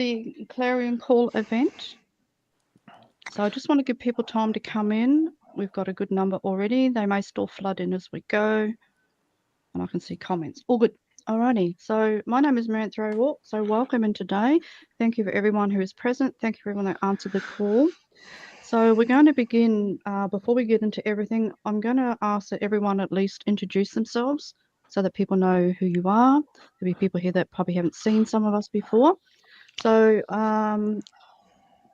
the clarion call event. So I just want to give people time to come in. We've got a good number already. They may still flood in as we go. And I can see comments. All good. Alrighty. So my name is Marantha O'Rourke. So welcome in today. Thank you for everyone who is present. Thank you for everyone that answered the call. So we're going to begin, before we get into everything, I'm going to ask that everyone at least introduce themselves so that people know who you are. There'll be people here that probably haven't seen some of us before. So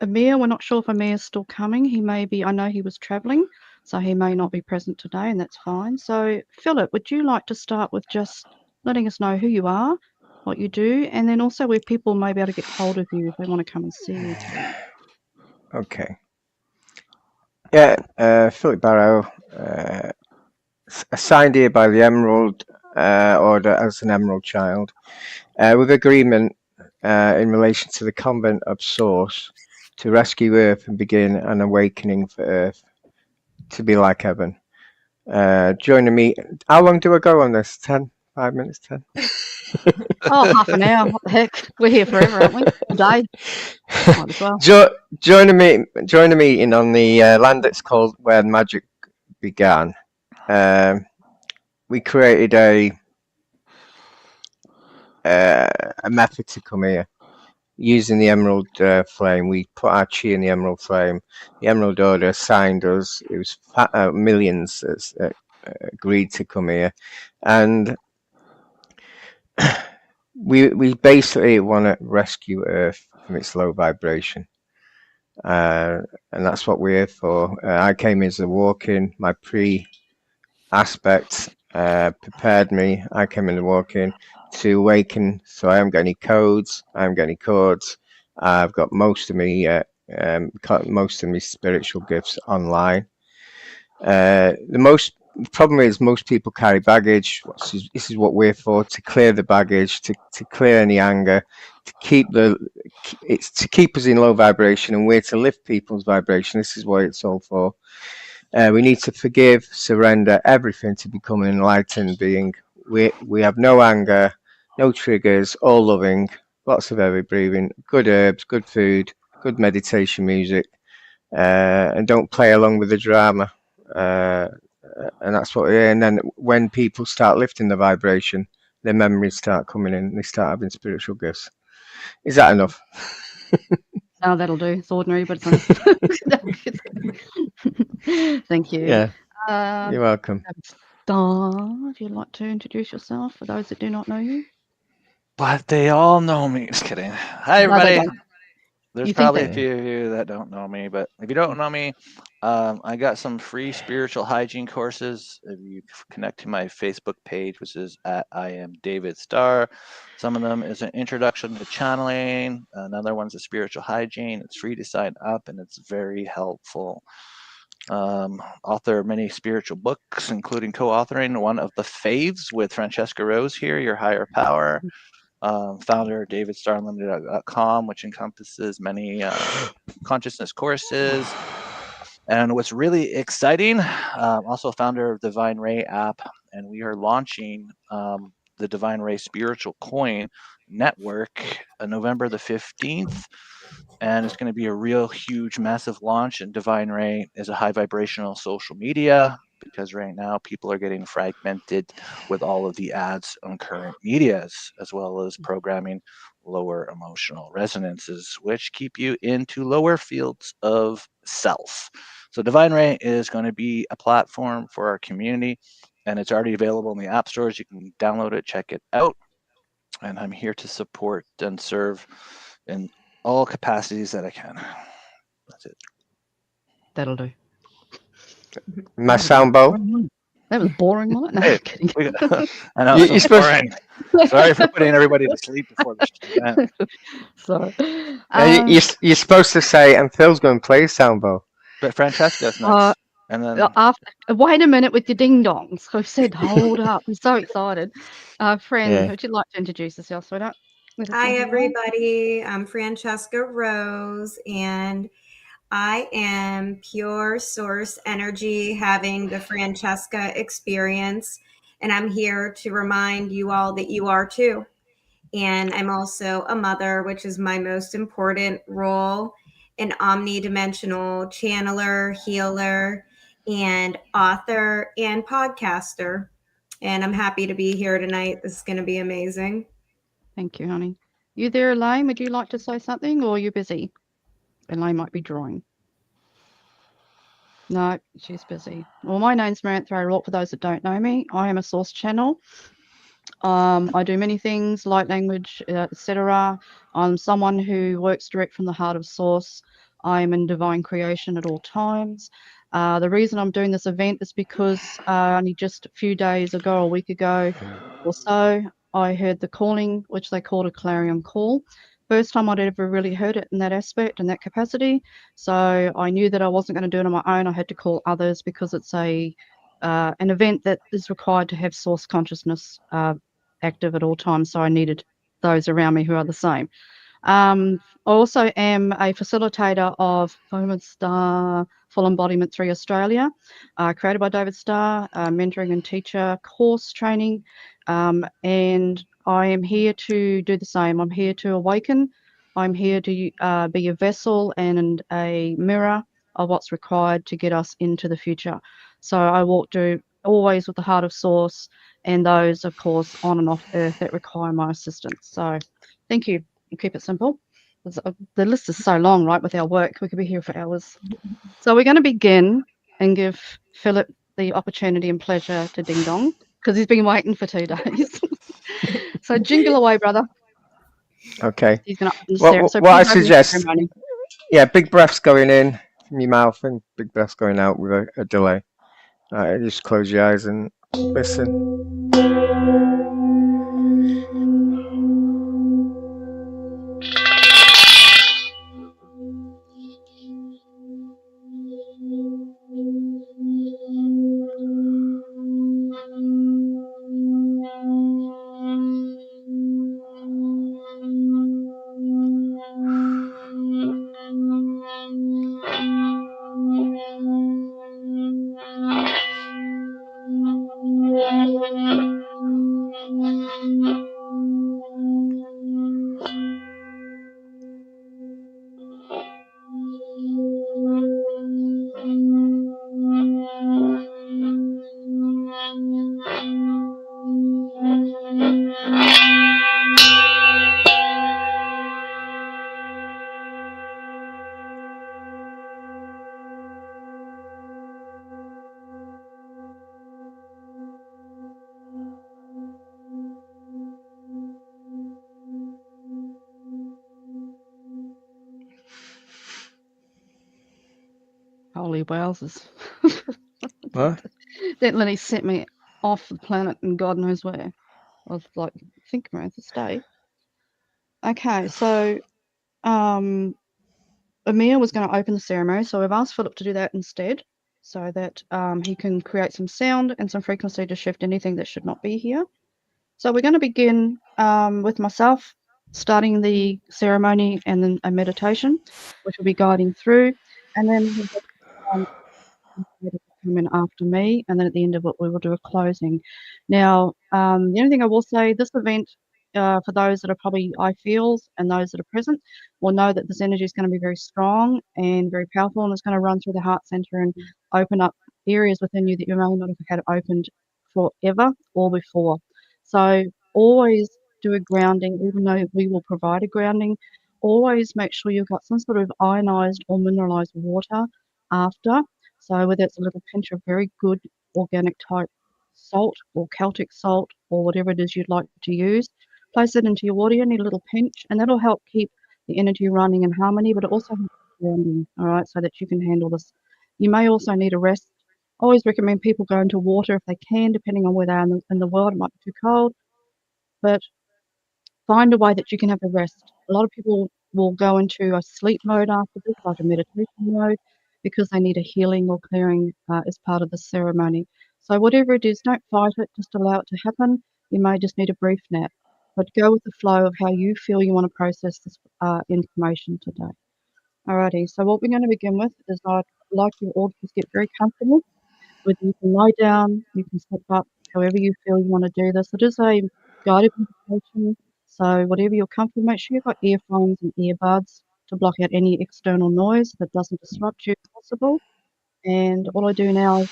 Amir, we're not sure if Amir's still coming. He may be, I know he was travelling, so he may not be present today, and that's fine. So Philip, would you like to start with just letting us know who you are, what you do, and then also where people may be able to get hold of you if they want to come and see you today? Okay. Yeah, Philip Barrow, assigned here by the Emerald Order as an Emerald Child, with agreement in relation to the Convent of Source to rescue Earth and begin an awakening for Earth to be like heaven. Join me. How long do I go on this? 10? 5 minutes? 10? Oh, half an hour. What the heck? We're here forever, aren't we? All day. Might as well. Join a meeting on the land that's called Where Magic Began. We created a method to come here using the Emerald Flame. We put our chi in the Emerald Flame. The Emerald Order assigned us. It was millions that agreed to come here, and we basically want to rescue Earth from its low vibration. And that's what we're here for. I came as a walk-in. My pre-aspect prepared me. I came in the walk-in to awaken. So I haven't got any codes. I haven't got any cords. I've got most of me spiritual gifts online. The problem is most people carry baggage. This is what we're for: to clear the baggage, to clear any anger, to keep us in low vibration, and we're to lift people's vibration. This is what it's all for. We need to forgive, surrender everything to become an enlightened being. We have no anger, no triggers, all loving, lots of heavy breathing, good herbs, good food, good meditation music, and don't play along with the drama. And that's what. And then when people start lifting the vibration, their memories start coming in. They start having spiritual gifts. Is that enough? Oh, that'll do. It's ordinary, but it's enough. Thank you. Yeah. You're welcome. Star, if you'd like to introduce yourself for those that do not know you. But they all know me. Just kidding. Hi, everybody. There's probably a few of you that don't know me, but if you don't know me, I got some free spiritual hygiene courses. If you connect to my Facebook page, which is at I am David Starr. Some of them is an introduction to channeling. Another one's a spiritual hygiene. It's free to sign up, and it's very helpful. Author of many spiritual books, including co-authoring one of the Faves with Francesca Rose here, Your Higher Power. Founder of DavidStarUnlimited.com, which encompasses many consciousness courses. And what's really exciting, also founder of Divine Ray app, and we are launching the Divine Ray Spiritual Coin Network on November the 15th. And it's going to be a real huge, massive launch. And Divine Ray is a high vibrational social media, because right now people are getting fragmented with all of the ads on current medias, as well as programming lower emotional resonances, which keep you into lower fields of self. So Divine Ray is going to be a platform for our community, and it's already available in the app stores. You can download it, check it out. And I'm here to support and serve in all capacities that I can. That's it. That'll do. My sound bowl. That was boring, wasn't it? No, I'm kidding. I know, it's boring. Sorry for putting everybody to sleep before this event. Sorry. You're supposed to say, and Phil's going to play sound bowl. But Francesca's next. And then wait a minute with your ding dongs. I said, hold up. I'm so excited. Fran, would you like to introduce yourself, sweetheart? Hi, everybody. I'm Francesca Rose, and I am pure source energy, having the Francesca experience, and I'm here to remind you all that you are too. And I'm also a mother, which is my most important role, an omnidimensional channeler, healer, and author and podcaster. And I'm happy to be here tonight. This is going to be amazing. Thank you, honey. You there, Elaine? Would you like to say something, or are you busy? Elaine might be drawing. No, she's busy. Well, my name's Marantha O'Rourke, for those that don't know me. I am a source channel. I do many things, light language, etc. I'm someone who works direct from the heart of source. I'm in divine creation at all times. The reason I'm doing this event is because only just a few days ago, a week ago or so, I heard the calling, which they called a clarion call. First time I'd ever really heard it in that aspect, in that capacity. So I knew that I wasn't going to do it on my own. I had to call others because it's an event that is required to have source consciousness active at all times. So I needed those around me who are the same. I also am a facilitator of Fulham Star Full Embodiment 3 Australia, created by David Starr, mentoring and teacher course training. And I am here to do the same. I'm here to awaken. I'm here to be a vessel and a mirror of what's required to get us into the future. So I walk through always with the heart of source and those, of course, on and off earth that require my assistance. So thank you. We'll keep it simple. The list is so long, right, with our work. We could be here for hours. So we're going to begin and give Philip the opportunity and pleasure to ding dong, because he's been waiting for 2 days. So jingle away, brother. Okay. He's going to open the ceremony. So What I please open the suggest, ceremony. yeah, big breaths going in from your mouth and big breaths going out with a delay. Just close your eyes and listen. Holy wowzers. What? That literally set me off the planet and God knows where. I was like, think around to stay. Okay, so Amir was going to open the ceremony, so I've asked Philip to do that instead, so that he can create some sound and some frequency to shift anything that should not be here. So we're going to begin with myself starting the ceremony and then a meditation, which will be guiding through, and then come in after me, and then at the end of it we will do a closing. Now, the only thing I will say, this event, for those that are probably I feels and those that are present, will know that this energy is going to be very strong and very powerful, and it's going to run through the heart center and open up areas within you that you may not have had opened forever or before. So always do a grounding, even though we will provide a grounding. Always make sure you've got some sort of ionized or mineralized water after. So whether it's a little pinch of very good organic type salt or Celtic salt or whatever it is you'd like to use, place it into your water. You need a little pinch, and that'll help keep the energy running in harmony, but it also helps grounding, all right, so that you can handle this. You may also need a rest. I always recommend people go into water if they can, depending on where they are in the world. It might be too cold, but find a way that you can have a rest. A lot of people will go into a sleep mode after this, like a meditation mode, because they need a healing or clearing as part of the ceremony. So whatever it is, don't fight it, just allow it to happen. You may just need a brief nap, but go with the flow of how you feel you want to process this information today. Alrighty, so what we're going to begin with is I'd like you all to just get very comfortable. Whether you can lie down, you can sit up, however you feel you want to do this. It is a guided meditation So whatever you're comfortable, make sure you've got earphones and earbuds to block out any external noise that doesn't disrupt you if possible. And all I do now is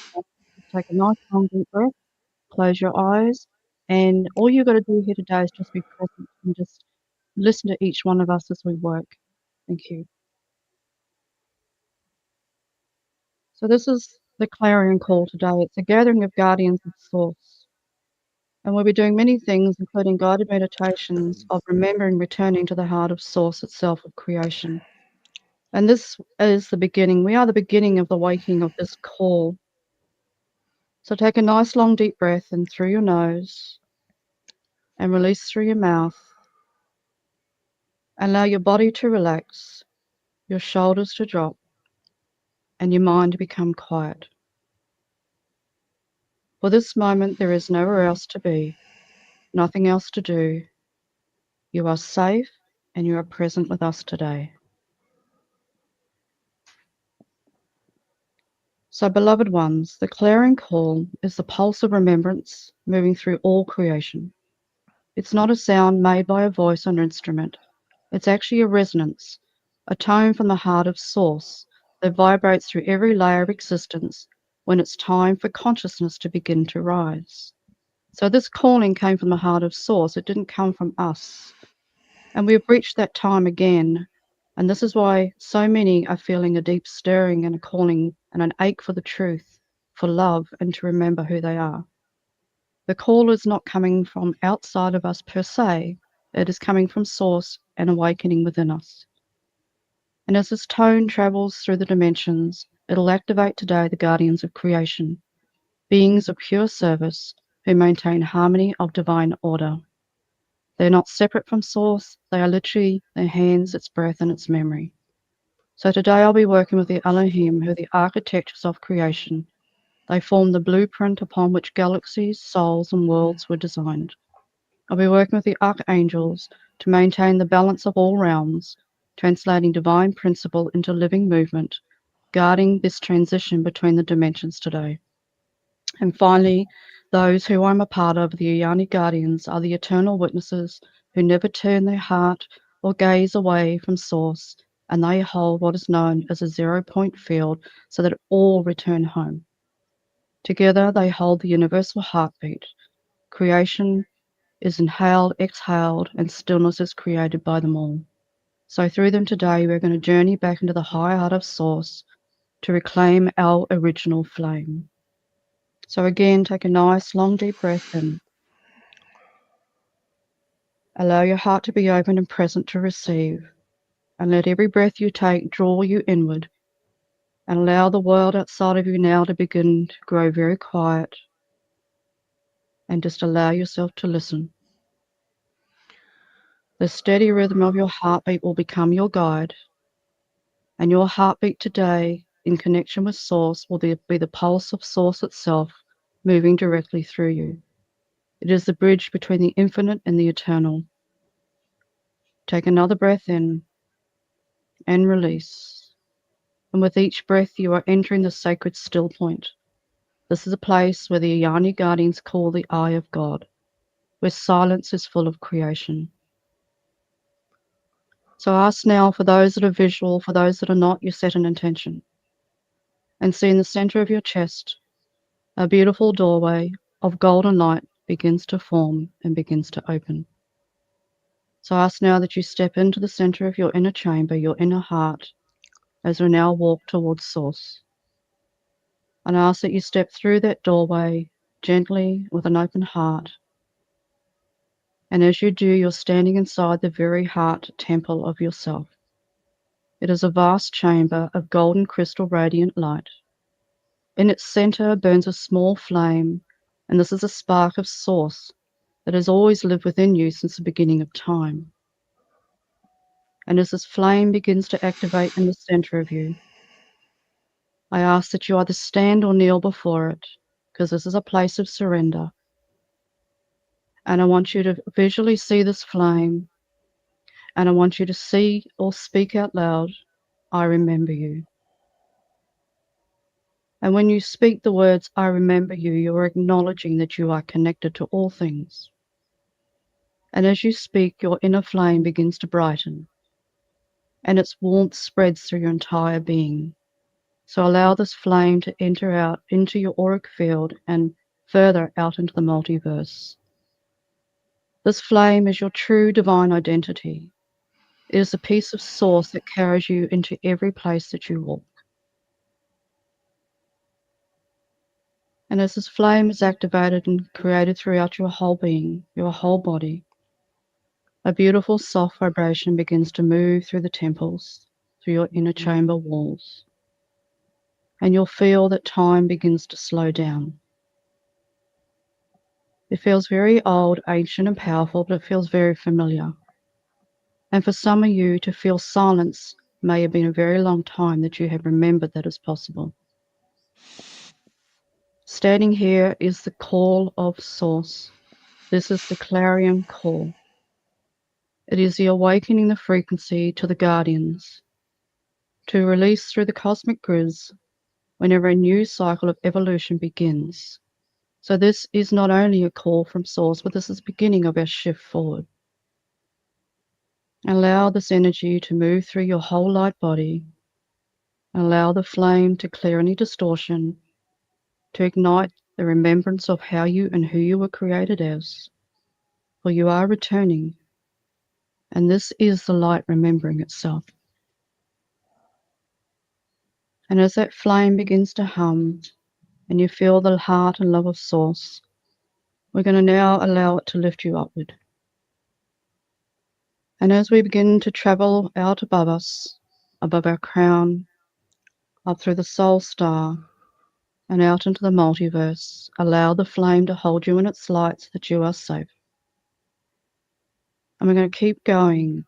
take a nice long deep breath, close your eyes, and all you've got to do here today is just be present and just listen to each one of us as we work. Thank you. So this is the clarion call today. It's a gathering of guardians of source. And we'll be doing many things, including guided meditations of remembering returning to the heart of source itself of creation. And this is the beginning. We are the beginning of the waking of this call. So take a nice long deep breath in through your nose and release through your mouth. Allow your body to relax, your shoulders to drop, and your mind to become quiet. For this moment, there is nowhere else to be, nothing else to do. You are safe and you are present with us today. So, beloved ones, the clarion call is the pulse of remembrance moving through all creation. It's not a sound made by a voice or an instrument. It's actually a resonance, a tone from the heart of source that vibrates through every layer of existence when it's time for consciousness to begin to rise. So this calling came from the heart of source. It didn't come from us. And we've reached that time again. And this is why so many are feeling a deep stirring and a calling and an ache for the truth, for love, and to remember who they are. The call is not coming from outside of us per se. It is coming from source and awakening within us. And as this tone travels through the dimensions, it'll activate today the guardians of creation, beings of pure service who maintain harmony of divine order. They're not separate from source. They are literally their hands, its breath, and its memory. So today I'll be working with the Elohim, who are the architects of creation. They form the blueprint upon which galaxies, souls, and worlds were designed. I'll be working with the archangels to maintain the balance of all realms, translating divine principle into living movement, guarding this transition between the dimensions today. And finally, those who I'm a part of, the Ayani Guardians, are the eternal witnesses who never turn their heart or gaze away from source, and they hold what is known as a 0-point field so that all return home. Together, they hold the universal heartbeat. Creation is inhaled, exhaled, and stillness is created by them all. So through them today, we're going to journey back into the high heart of source to reclaim our original flame. So again, take a nice long deep breath in. Allow your heart to be open and present to receive, and let every breath you take draw you inward, and allow the world outside of you now to begin to grow very quiet, and just allow yourself to listen. The steady rhythm of your heartbeat will become your guide, and your heartbeat today in connection with source will be the pulse of source itself moving directly through you. It is the bridge between the infinite and the eternal. Take another breath in and release. And with each breath, you are entering the sacred still point. This is a place where the Ayani Guardians call the Eye of God, where silence is full of creation. So ask now, for those that are visual, for those that are not, you set an intention. And see in the center of your chest, a beautiful doorway of golden light begins to form and begins to open. So ask now that you step into the center of your inner chamber, your inner heart, as we now walk towards Source. And ask that you step through that doorway gently with an open heart. And as you do, you're standing inside the very heart temple of yourself. It is a vast chamber of golden crystal radiant light. In its center burns a small flame, and this is a spark of source that has always lived within you since the beginning of time. And as this flame begins to activate in the center of you, I ask that you either stand or kneel before it, because this is a place of surrender. And I want you to visually see this flame, and I want you to see or speak out loud, I remember you. And when you speak the words, I remember you, you're acknowledging that you are connected to all things. And as you speak, your inner flame begins to brighten, and its warmth spreads through your entire being. So allow this flame to enter out into your auric field and further out into the multiverse. This flame is your true divine identity. It is a piece of source that carries you into every place that you walk. And as this flame is activated and created throughout your whole being, your whole body, a beautiful soft vibration begins to move through the temples, through your inner chamber walls. And you'll feel that time begins to slow down. It feels very old, ancient, and powerful, but it feels very familiar. And for some of you, to feel silence may have been a very long time that you have remembered that is possible. Standing here is the call of Source. This is the clarion call. It is the awakening the frequency to the guardians, to release through the cosmic grids whenever a new cycle of evolution begins. So this is not only a call from Source, but this is the beginning of our shift forward. Allow this energy to move through your whole light body. Allow the flame to clear any distortion, to ignite the remembrance of how you and who you were created as. For you are returning, and this is the light remembering itself. And as that flame begins to hum, and you feel the heart and love of Source, we're going to now allow it to lift you upward. And as we begin to travel out above us, above our crown, up through the soul star, and out into the multiverse, allow the flame to hold you in its light so that you are safe. And we're going to keep going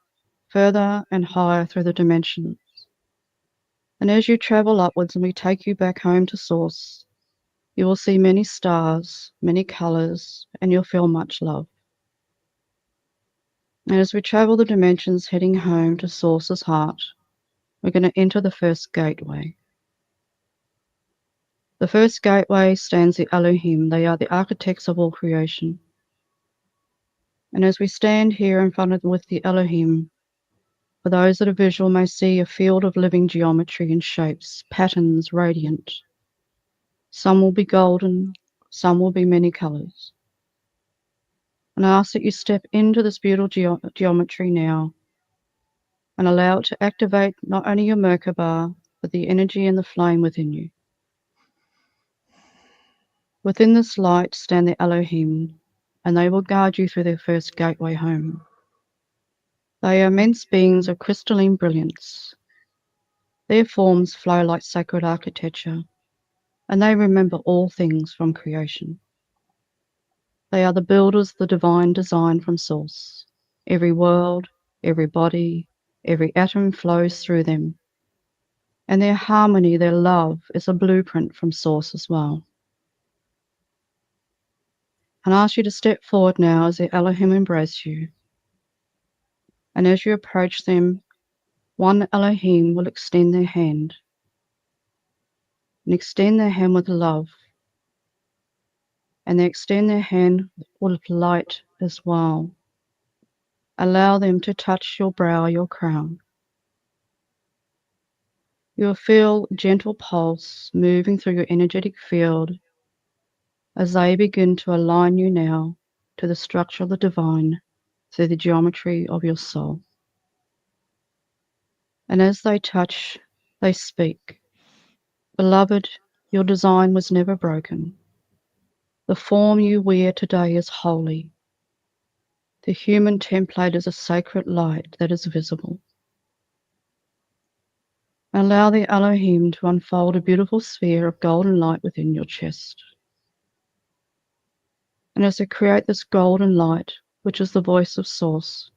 further and higher through the dimensions. And as you travel upwards and we take you back home to Source, you will see many stars, many colors, and you'll feel much love. And as we travel the dimensions heading home to Source's heart, we're going to enter the first gateway. The first gateway stands the Elohim. They are the architects of all creation. And as we stand here in front of with the Elohim, for those that are visual may see a field of living geometry and shapes, patterns radiant. Some will be golden, some will be many colors. And I ask that you step into this beautiful geometry now and allow it to activate not only your Merkaba, but the energy and the flame within you. Within this light stand the Elohim, and they will guide you through their first gateway home. They are immense beings of crystalline brilliance. Their forms flow like sacred architecture, and they remember all things from creation. They are the builders of the divine design from Source. Every world, every body, every atom flows through them. And their harmony, their love, is a blueprint from Source as well. And I ask you to step forward now as the Elohim embrace you. And as you approach them, one Elohim will extend their hand. And extend their hand with love. And they extend their hand with light as well. Allow them to touch your brow, your crown. You will feel gentle pulse moving through your energetic field as they begin to align you now to the structure of the divine through the geometry of your soul. And as they touch, they speak. Beloved, your design was never broken. The form you wear today is holy. The human template is a sacred light that is visible. Allow the Elohim to unfold a beautiful sphere of golden light within your chest. And as they create this golden light, which is the voice of Source,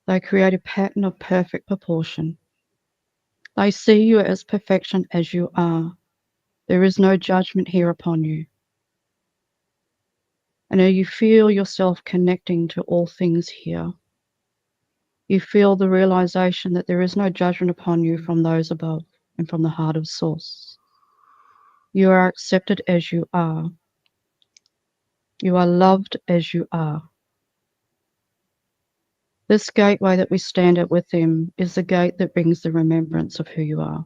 they create a pattern of perfect proportion. They see you as perfection as you are. There is no judgment here upon you. And you feel yourself connecting to all things here. You feel the realization that there is no judgment upon you from those above and from the heart of Source. You are accepted as you are. You are loved as you are. This gateway that we stand at with them is the gate that brings the remembrance of who you are.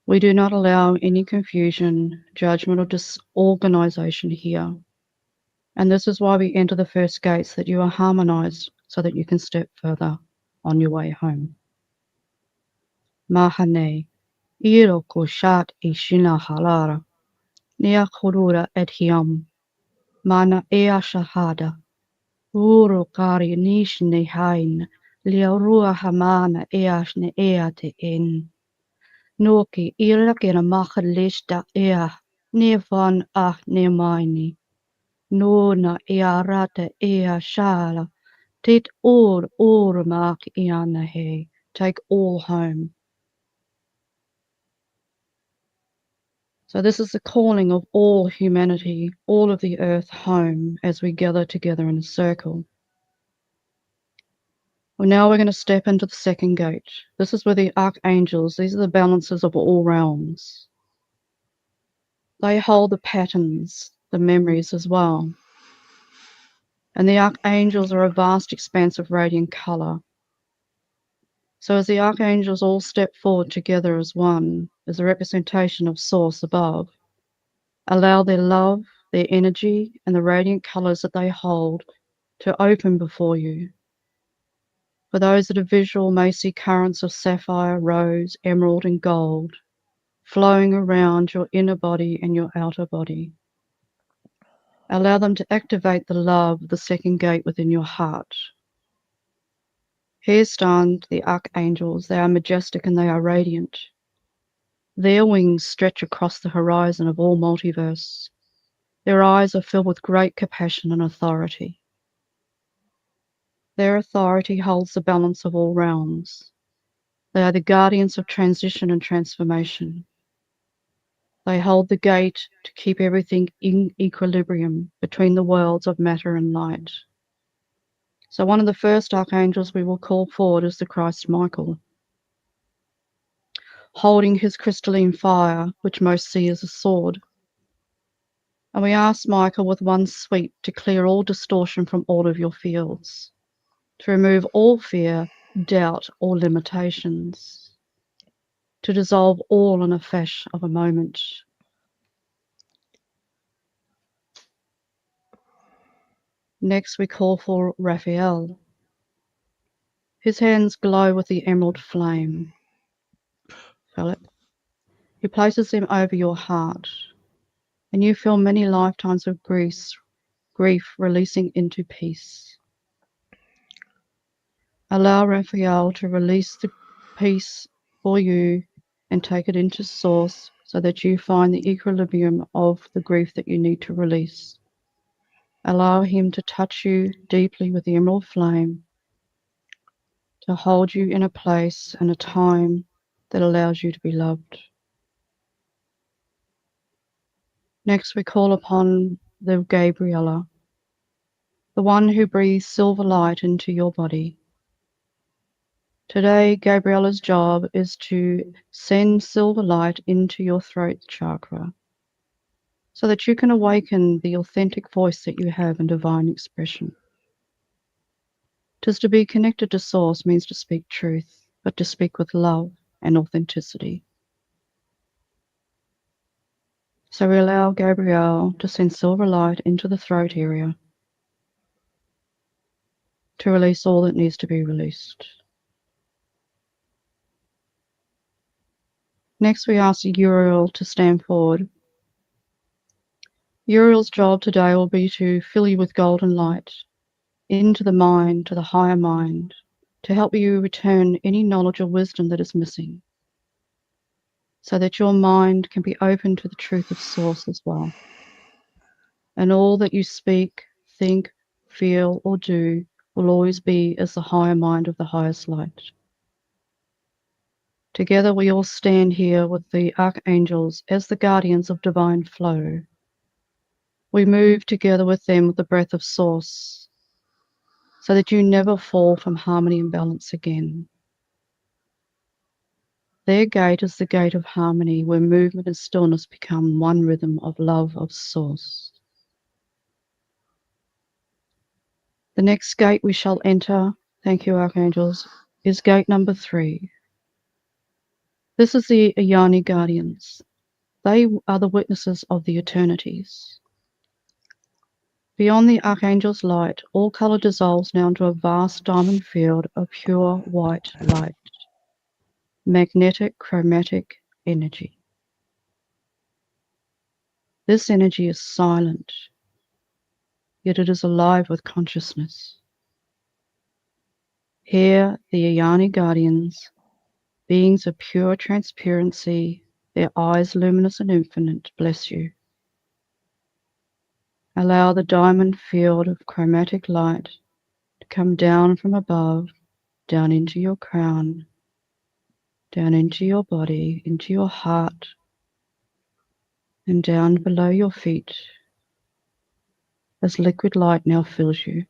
We do not allow any confusion, judgment, or disorganization here. And this is why we enter the first gates, that you are harmonized so that you can step further on your way home. Mahane, iro ko shat ishina halara, nia kurura et hiam, mana ea shahada, uro kari nishne hain, liaurua hamana eashne ea te en. Noki irakena macha lista ea, ne van ach ne maini. Nona ea rata ea shala, tit or mark iana he. Take all home. So this is the calling of all humanity, all of the earth home as we gather together in a circle. Well, now we're going to step into the second gate. This is where the archangels, these are the balancers of all realms. They hold the patterns, the memories as well. And the archangels are a vast expanse of radiant color. So as the archangels all step forward together as one, as a representation of Source above, allow their love, their energy, and the radiant colors that they hold to open before you. For those that are visual may see currents of sapphire, rose, emerald, and gold flowing around your inner body and your outer body. Allow them to activate the love, the second gate within your heart. Here stand the archangels. They are majestic and they are radiant. Their wings stretch across the horizon of all multiverse. Their eyes are filled with great compassion and authority. Their authority holds the balance of all realms. They are the guardians of transition and transformation. They hold the gate to keep everything in equilibrium between the worlds of matter and light. So one of the first archangels we will call forward is the Christ Michael, holding his crystalline fire, which most see as a sword. And we ask Michael with one sweep to clear all distortion from all of your fields, to remove all fear, doubt, or limitations, to dissolve all in a flash of a moment. Next, we call for Raphael. His hands glow with the emerald flame. Feel it? He places them over your heart, and you feel many lifetimes of grief releasing into peace. Allow Raphael to release the peace for you and take it into Source so that you find the equilibrium of the grief that you need to release. Allow him to touch you deeply with the emerald flame, to hold you in a place and a time that allows you to be loved. Next, we call upon the Gabriella, the one who breathes silver light into your body. Today, Gabriella's job is to send silver light into your throat chakra so that you can awaken the authentic voice that you have in divine expression. 'Tis to be connected to Source means to speak truth, but to speak with love and authenticity. So we allow Gabrielle to send silver light into the throat area to release all that needs to be released. Next, we ask Uriel to stand forward. Uriel's job today will be to fill you with golden light into the mind, to the higher mind, to help you return any knowledge or wisdom that is missing, so that your mind can be open to the truth of Source as well. And all that you speak, think, feel, or do will always be as the higher mind of the highest light. Together we all stand here with the archangels as the guardians of divine flow. We move together with them with the breath of Source, so that you never fall from harmony and balance again. Their gate is the gate of harmony, where movement and stillness become one rhythm of love of Source. The next gate we shall enter, thank you, Archangels, is gate number 3. This is the Ayani Guardians. They are the witnesses of the eternities. Beyond the Archangel's light, all colour dissolves now into a vast diamond field of pure white light, magnetic chromatic energy. This energy is silent, yet it is alive with consciousness. Here, the Ayani Guardians, beings of pure transparency, their eyes luminous and infinite, bless you. Allow the diamond field of chromatic light to come down from above, down into your crown, down into your body, into your heart, and down below your feet as liquid light now fills you.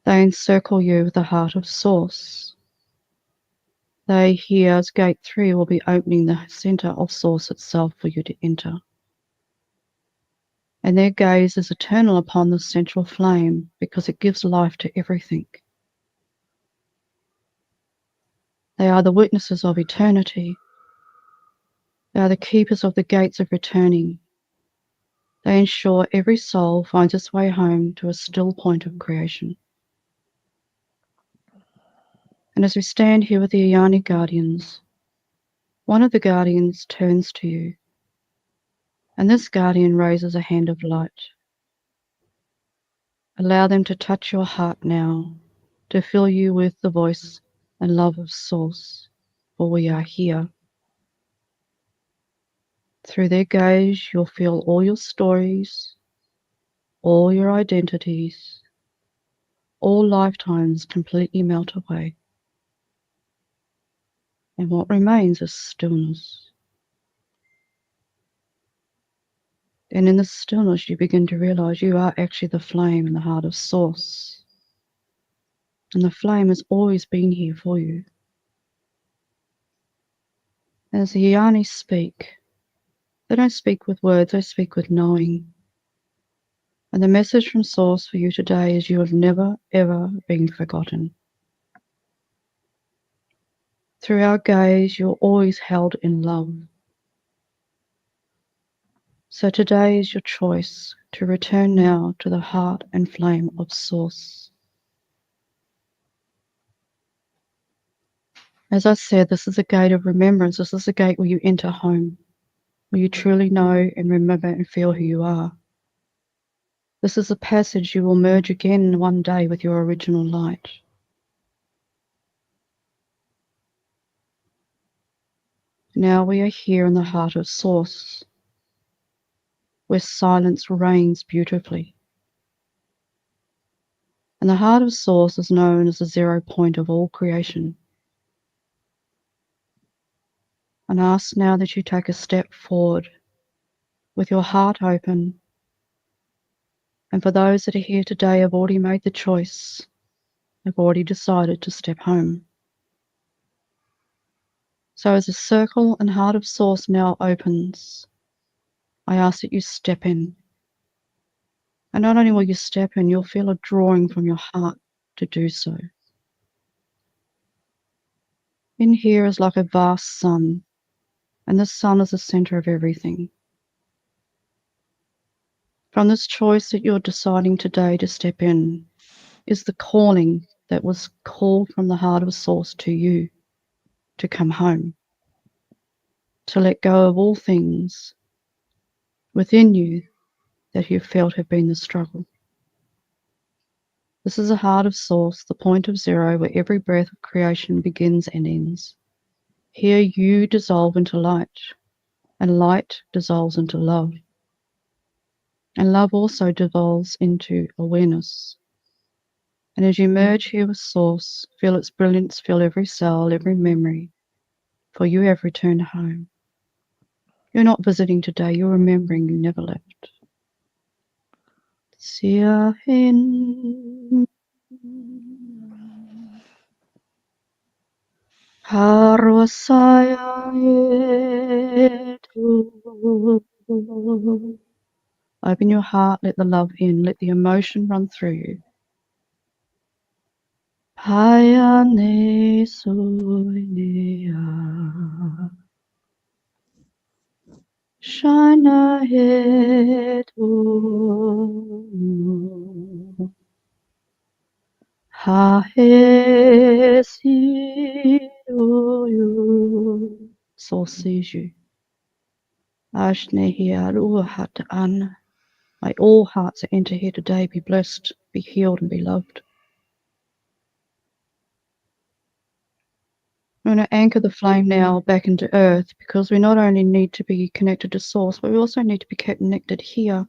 They encircle you with the heart of Source. They, here as Gate 3, will be opening the center of Source itself for you to enter. And their gaze is eternal upon the central flame because it gives life to everything. They are the witnesses of eternity. They are the keepers of the gates of returning. They ensure every soul finds its way home to a still point of creation. And as we stand here with the Ayani Guardians, one of the Guardians turns to you, and this Guardian raises a hand of light. Allow them to touch your heart now, to fill you with the voice and love of Source, for we are here. Through their gaze, you'll feel all your stories, all your identities, all lifetimes completely melt away. And what remains is stillness. And in the stillness, you begin to realize you are actually the flame in the heart of Source. And the flame has always been here for you. As the Yanis speak, they don't speak with words, they speak with knowing. And the message from Source for you today is you have never, ever been forgotten. Through our gaze, you're always held in love. So today is your choice to return now to the heart and flame of Source. As I said, this is a gate of remembrance. This is a gate where you enter home, where you truly know and remember and feel who you are. This is a passage you will merge again one day with your original light. Now we are here in the heart of Source, where silence reigns beautifully. And the heart of Source is known as the 0 point of all creation. And ask now that you take a step forward with your heart open. And for those that are here today have already made the choice, have already decided to step home. So as the circle and heart of Source now opens, I ask that you step in. And not only will you step in, you'll feel a drawing from your heart to do so. In here is like a vast sun, and the sun is the center of everything. From this choice that you're deciding today to step in is the calling that was called from the heart of Source to you to come home, to let go of all things within you that you felt have been the struggle. This is the heart of Source, the point of 0, where every breath of creation begins and ends. Here you dissolve into light, and light dissolves into love. And love also devolves into awareness. And as you merge here with Source, feel its brilliance fill every cell, every memory, for you have returned home. You're not visiting today, you're remembering you never left. Siahin Harwasaya Etu Open your heart, let the love in, let the emotion run through you. Payane soinea. Shine ahead, oh, ha he si yo, so sees you. Ashne hiaru hat an. May all hearts that enter here today be blessed, be healed, and be loved. We're going to anchor the flame now back into earth, because we not only need to be connected to source, but we also need to be connected here.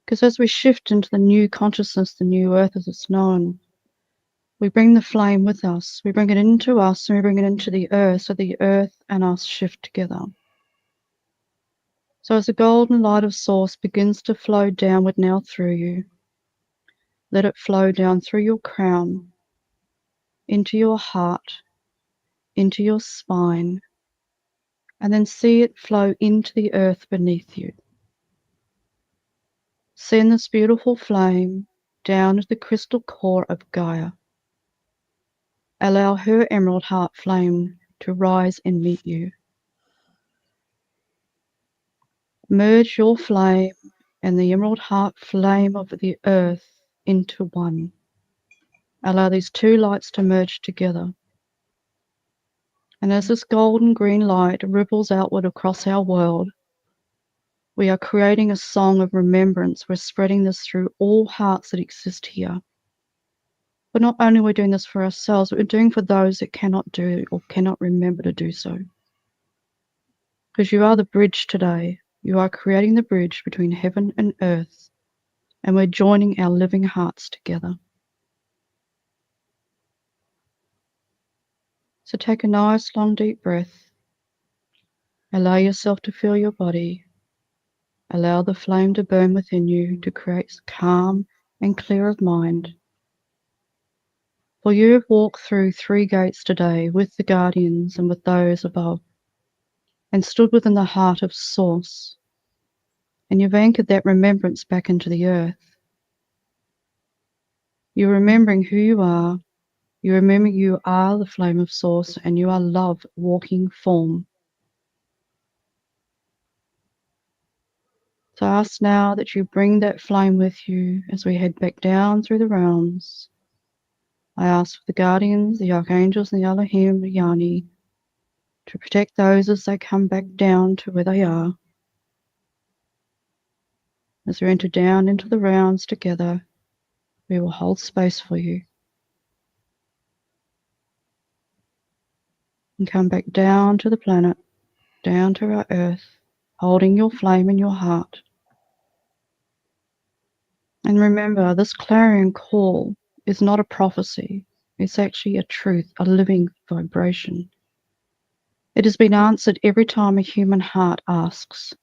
Because as we shift into the new consciousness, the new earth as it's known, we bring the flame with us. We bring it into us and we bring it into the earth, so the earth and us shift together. So as the golden light of source begins to flow downward now through you, let it flow down through your crown, into your heart, into your spine, and then see it flow into the earth beneath you. Send this beautiful flame down to the crystal core of Gaia. Allow her emerald heart flame to rise and meet you. Merge your flame and the emerald heart flame of the earth into one. Allow these two lights to merge together. And as this golden green light ripples outward across our world, we are creating a song of remembrance. We're spreading this through all hearts that exist here. But not only are we doing this for ourselves, but we're doing for those that cannot do or cannot remember to do so. Because you are the bridge today. You are creating the bridge between heaven and earth, and we're joining our living hearts together. So take a nice long deep breath. Allow yourself to feel your body. Allow the flame to burn within you to create calm and clear of mind. For you have walked through 3 gates today with the guardians and with those above, and stood within the heart of Source, and you've anchored that remembrance back into the earth. You're remembering who you are. You remember you are the flame of Source, and you are love walking form. So I ask now that you bring that flame with you as we head back down through the realms. I ask for the guardians, the archangels, and the Elohim, the Yani, to protect those as they come back down to where they are. As we enter down into the rounds together, we will hold space for you. And come back down to the planet, down to our earth, holding your flame in your heart. And remember, this clarion call is not a prophecy. It's actually a truth, a living vibration. It has been answered every time a human heart asks.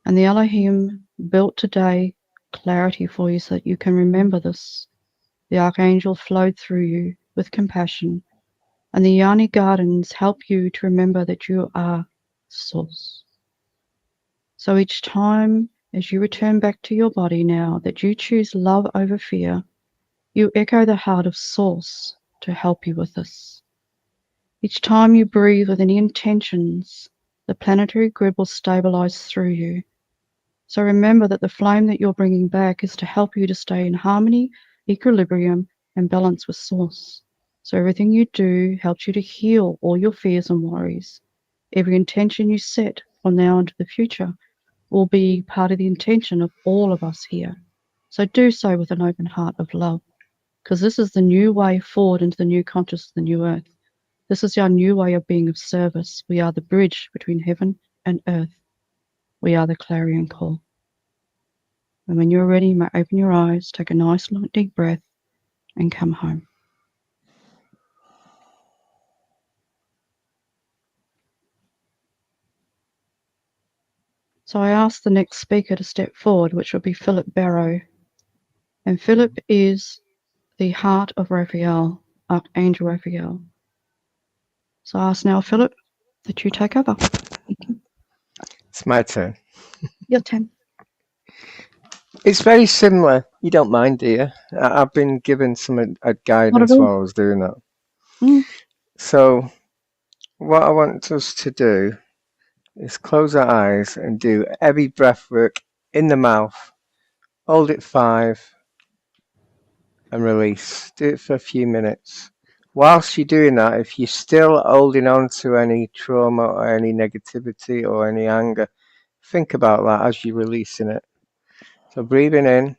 And the Elohim built today clarity for you so that you can remember this. The archangel flowed through you with compassion, and the Yani Gardens help you to remember that you are Source. So each time as you return back to your body now, that you choose love over fear, you echo the heart of Source to help you with this. Each time you breathe with any intentions, the planetary grid will stabilize through you. So remember that the flame that you're bringing back is to help you to stay in harmony, equilibrium, and balance with Source. So everything you do helps you to heal all your fears and worries. Every intention you set from now into the future will be part of the intention of all of us here. So do so with an open heart of love, because this is the new way forward into the new consciousness, the new earth. This is our new way of being of service. We are the bridge between heaven and earth. We are the clarion call. And when you're ready, you may open your eyes, take a nice long deep breath, and come home. So I asked the next speaker to step forward, which will be Philip Barrow. And Philip is the heart of Raphael, Archangel Raphael. So I ask now, Philip, that you take over. Thank you. It's my turn. Your turn. It's very similar. You don't mind, do you? I've been given some Not at guidance all. while I was doing that. Mm. So what I want us to do is close our eyes and do heavy breath work in the mouth. Hold it 5 and release. Do it for a few minutes. Whilst you're doing that, if you're still holding on to any trauma or any negativity or any anger, think about that as you're releasing it. So breathing in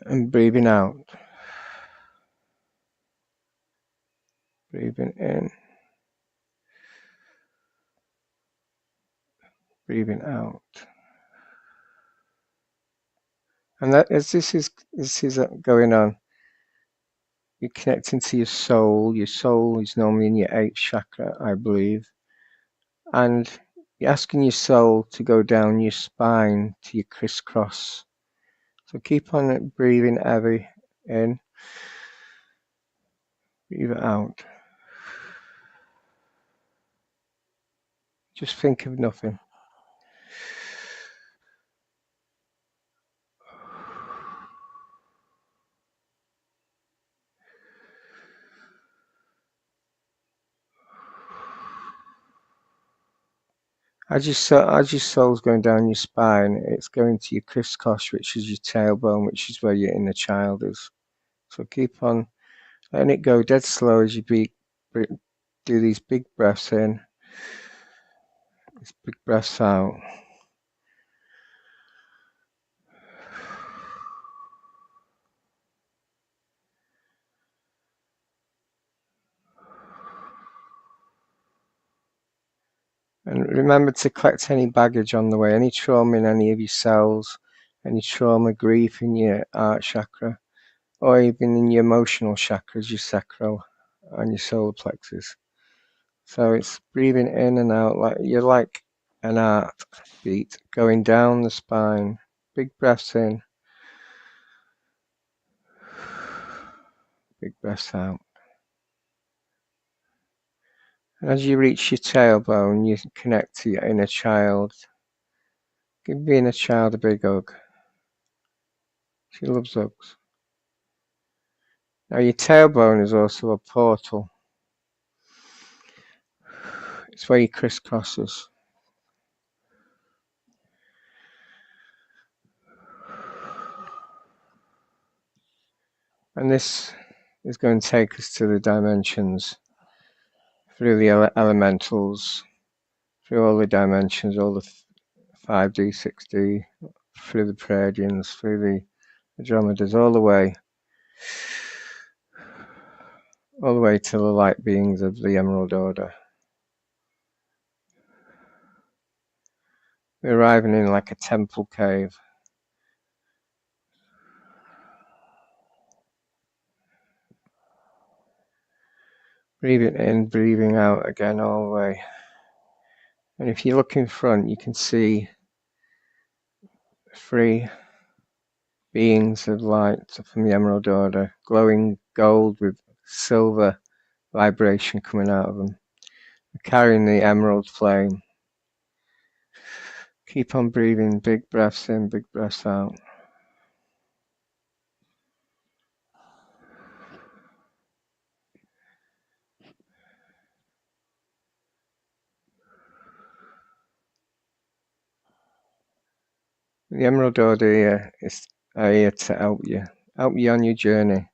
and breathing out. Breathing in, breathing out. And that as this is going on, you're connecting to your soul. Your soul is normally in your 8th chakra, I believe. And you're asking your soul to go down your spine to your crisscross. So keep on breathing heavy in, breathe it out. Just think of nothing. As your soul's going down your spine, it's going to your crisscross, which is your tailbone, which is where your inner child is. So keep on letting it go dead slow as you do these big breaths in, these big breaths out. And remember to collect any baggage on the way, any trauma in any of your cells, any trauma, grief in your heart chakra, or even in your emotional chakras, your sacral and your solar plexus. So it's breathing in and out like you're like an heartbeat going down the spine. Big breaths in, big breaths out. And as you reach your tailbone, you connect to your inner child. Give your inner child a big hug. She loves hugs. Now your tailbone is also a portal. It's where you crisscrosses. And this is going to take us to the dimensions, through the elementals, through all the dimensions, all the 5D, 6D, through the Pleiadians, through the Andromedas, all the way to the light beings of the Emerald Order. We're arriving in like a temple cave. Breathing in, breathing out again all the way. And if you look in front, you can see 3 beings of light from the Emerald Order, glowing gold with silver vibration coming out of them. They're carrying the emerald flame. Keep on breathing, big breaths in, big breaths out. The Emerald Order here is here to help you on your journey.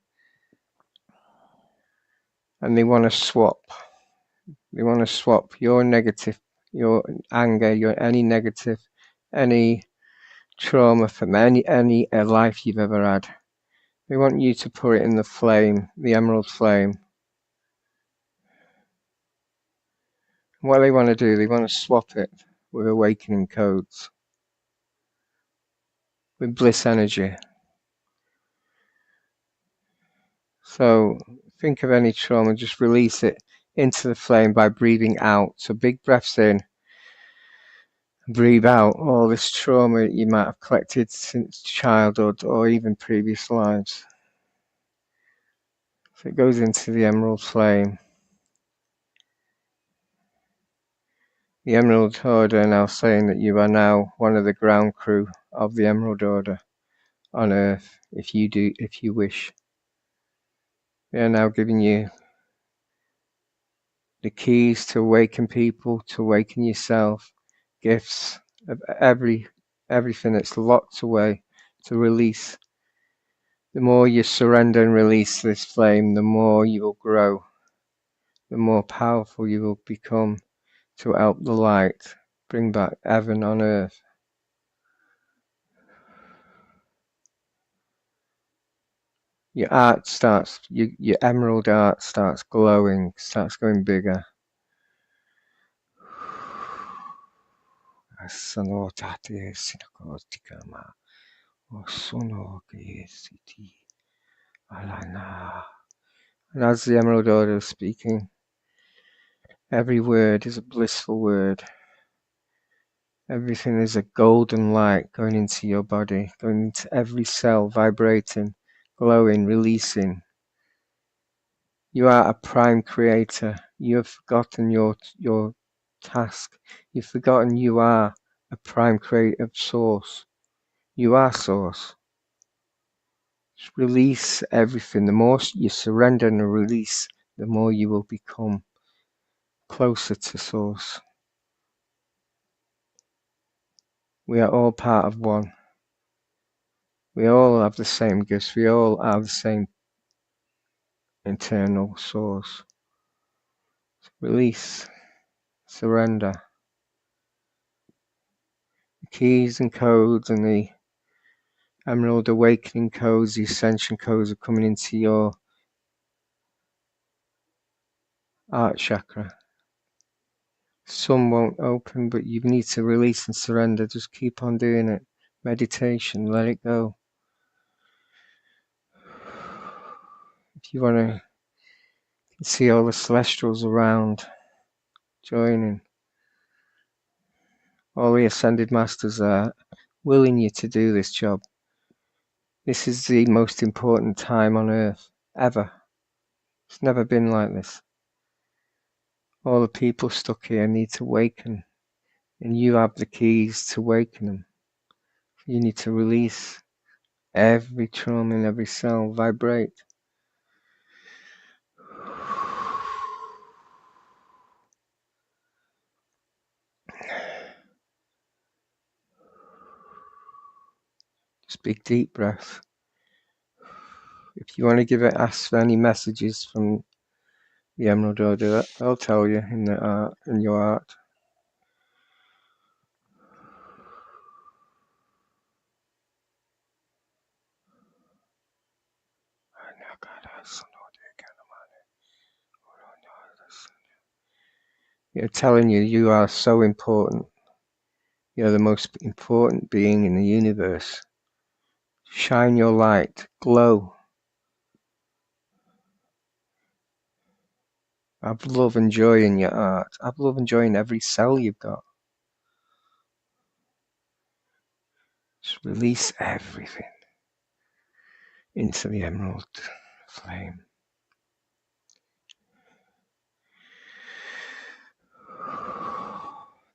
And they want to swap. They want to swap your negative, your anger, your any negative, any trauma from any life you've ever had. They want you to put it in the flame, the emerald flame. What they want to do, they want to swap it with awakening codes, with bliss energy. So think of any trauma, just release it into the flame by breathing out. So big breaths in, breathe out all this trauma you might have collected since childhood or even previous lives. So it goes into the emerald flame. The Emerald Order are now saying that you are now one of the ground crew of the Emerald Order on Earth, if you wish. We are now giving you the keys to awaken people, to awaken yourself, gifts of everything that's locked away, to release. The more you surrender and release this flame, the more you will grow, the more powerful you will become to help the light bring back heaven on earth. Your art starts, your emerald art starts glowing, starts going bigger. And as the Emerald Order is speaking, every word is a blissful word. Everything is a golden light going into your body, going into every cell, vibrating, glowing, releasing. You are a prime creator. You have forgotten your task. You've forgotten you are a prime creative source. You are source. Just release everything. The more you surrender and release, the more you will become closer to source. We are all part of one. We all have the same gifts. We all are the same internal source. Release, surrender. The keys and codes and the Emerald Awakening codes, the Ascension codes are coming into your heart chakra. Some won't open, but you need to release and surrender. Just keep on doing it. Meditation, let it go. If you want to see all the celestials around, joining. All the Ascended Masters are willing you to do this job. This is the most important time on Earth, ever. It's never been like this. All the people stuck here need to awaken, and you have the keys to awaken them. You need to release every trauma in every cell, vibrate. Just big deep breath. If you want to give it, ask for any messages from the Emerald Order, they'll tell you in your art. They're telling you you are so important. You're the most important being in the universe. Shine your light, glow. Have love and joy in your art. Have love and joy in every cell you've got. Just release everything into the emerald flame.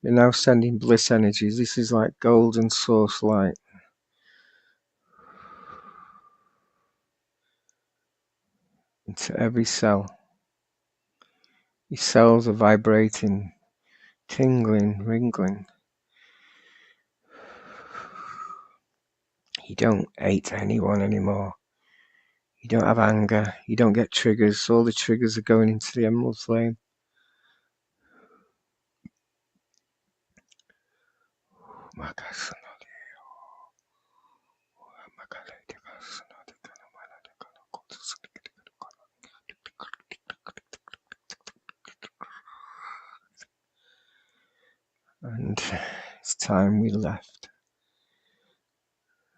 You're now sending bliss energies. This is like golden source light. Into every cell. Your cells are vibrating, tingling, ringling. You don't hate anyone anymore. You don't have anger. You don't get triggers. All the triggers are going into the emerald flame. And it's time we left.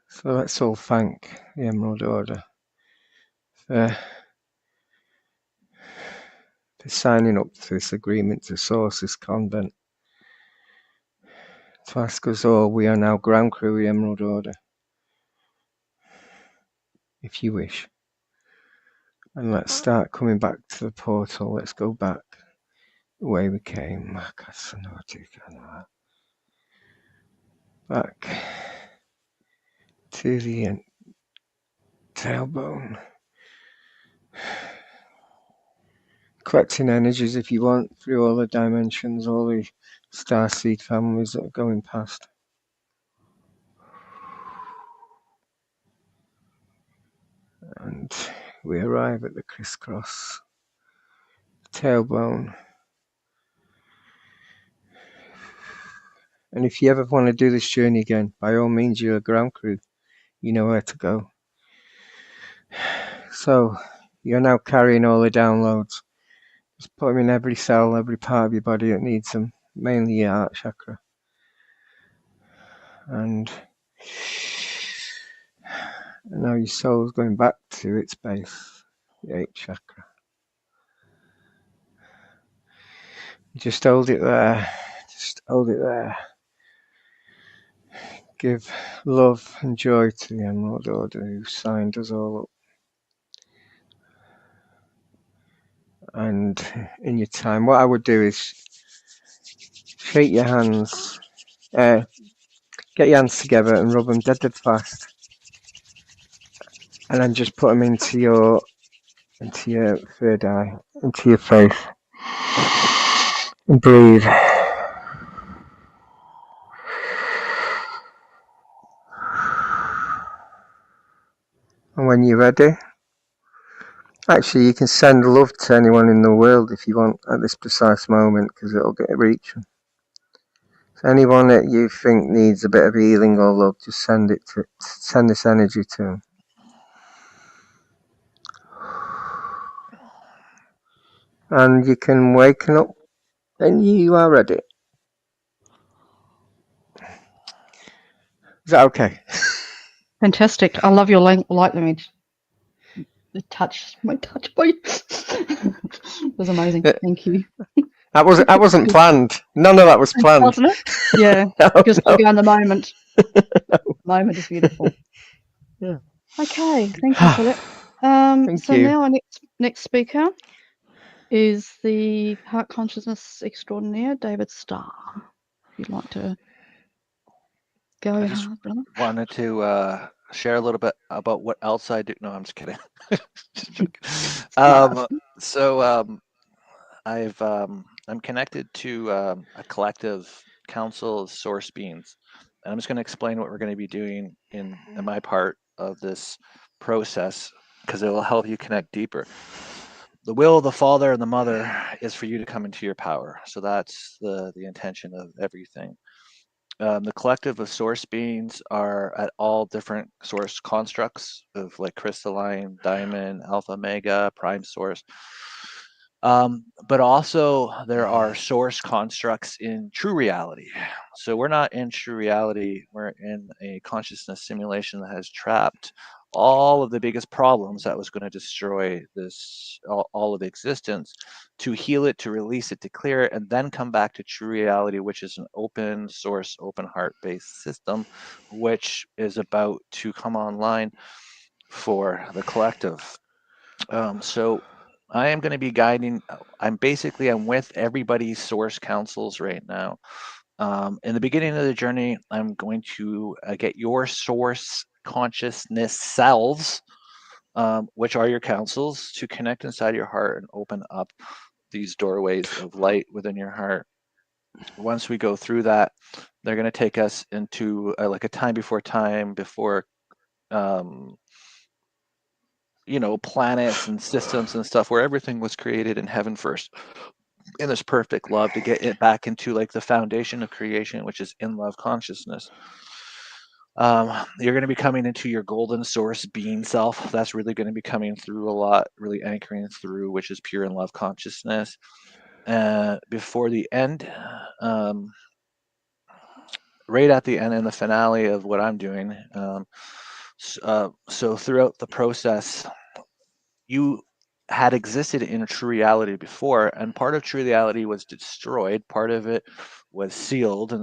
So let's all thank the Emerald Order for signing up to this agreement to source this convent. To ask us all, we are now ground crew of the Emerald Order, if you wish. And let's start coming back to the portal. Let's go back the way we came. Back. to the tailbone. Collecting energies if you want through all the dimensions, all the starseed families that are going past. And we arrive at the crisscross tailbone. And if you ever want to do this journey again, by all means, you're a ground crew. You know where to go. So you're now carrying all the downloads. Just put them in every cell, every part of your body that needs them, mainly your heart chakra. And now your soul's going back to its base, the 8th chakra. Just hold it there. Just hold it there. Give love and joy to the Emerald Order who signed us all up. And in your time, what I would do is shake your hands, get your hands together and rub them dead fast. And then just put them into your third eye, into your face. And breathe. And when you're ready, actually you can send love to anyone in the world if you want at this precise moment, because it'll get reach them. So anyone that you think needs a bit of healing or love, just send this energy to them. And you can waken up and you are ready. Is that okay? Fantastic. I love your light image. The touch, my touch point. It was amazing. Thank you. That wasn't planned. None of that was planned. Wasn't it? Yeah. Just to go in the moment. The moment is beautiful. Yeah. Okay. Thank you, Philip. Thank you. Now our next speaker is the Heart Consciousness Extraordinaire, David Starr. If you'd like to go ahead, brother. Wanted to share a little bit about what else I do. No, I'm just kidding. Just joking. I'm connected to a collective council of source beings, and I'm just going to explain what we're going to be doing in my part of this process, because it will help you connect deeper. The will of the Father and the Mother is for you to come into your power. So that's the intention of everything. The collective of source beings are at all different source constructs of like crystalline, diamond, alpha, mega, prime source. But also there are source constructs in true reality. So we're not in true reality. We're in a consciousness simulation that has trapped all of the biggest problems that was going to destroy all of existence, to heal it, to release it, to clear it, and then come back to true reality, which is an open source, open heart based system, which is about to come online for the collective. So I am going to be guiding. I'm with everybody's source councils right now. In the beginning of the journey, I'm going to get your source consciousness selves, which are your councils, to connect inside your heart and open up these doorways of light within your heart. Once we go through that, they're going to take us into like a time before planets and systems and stuff, where everything was created in heaven first, in this perfect love, to get it back into like the foundation of creation, which is in love consciousness. You're going to be coming into your golden source being self. That's really going to be coming through a lot, really anchoring through, which is pure in love consciousness. Before the end, right at the end, in the finale of what I'm doing. So throughout the process, you had existed in true reality before, and part of true reality was destroyed. Part of it was sealed,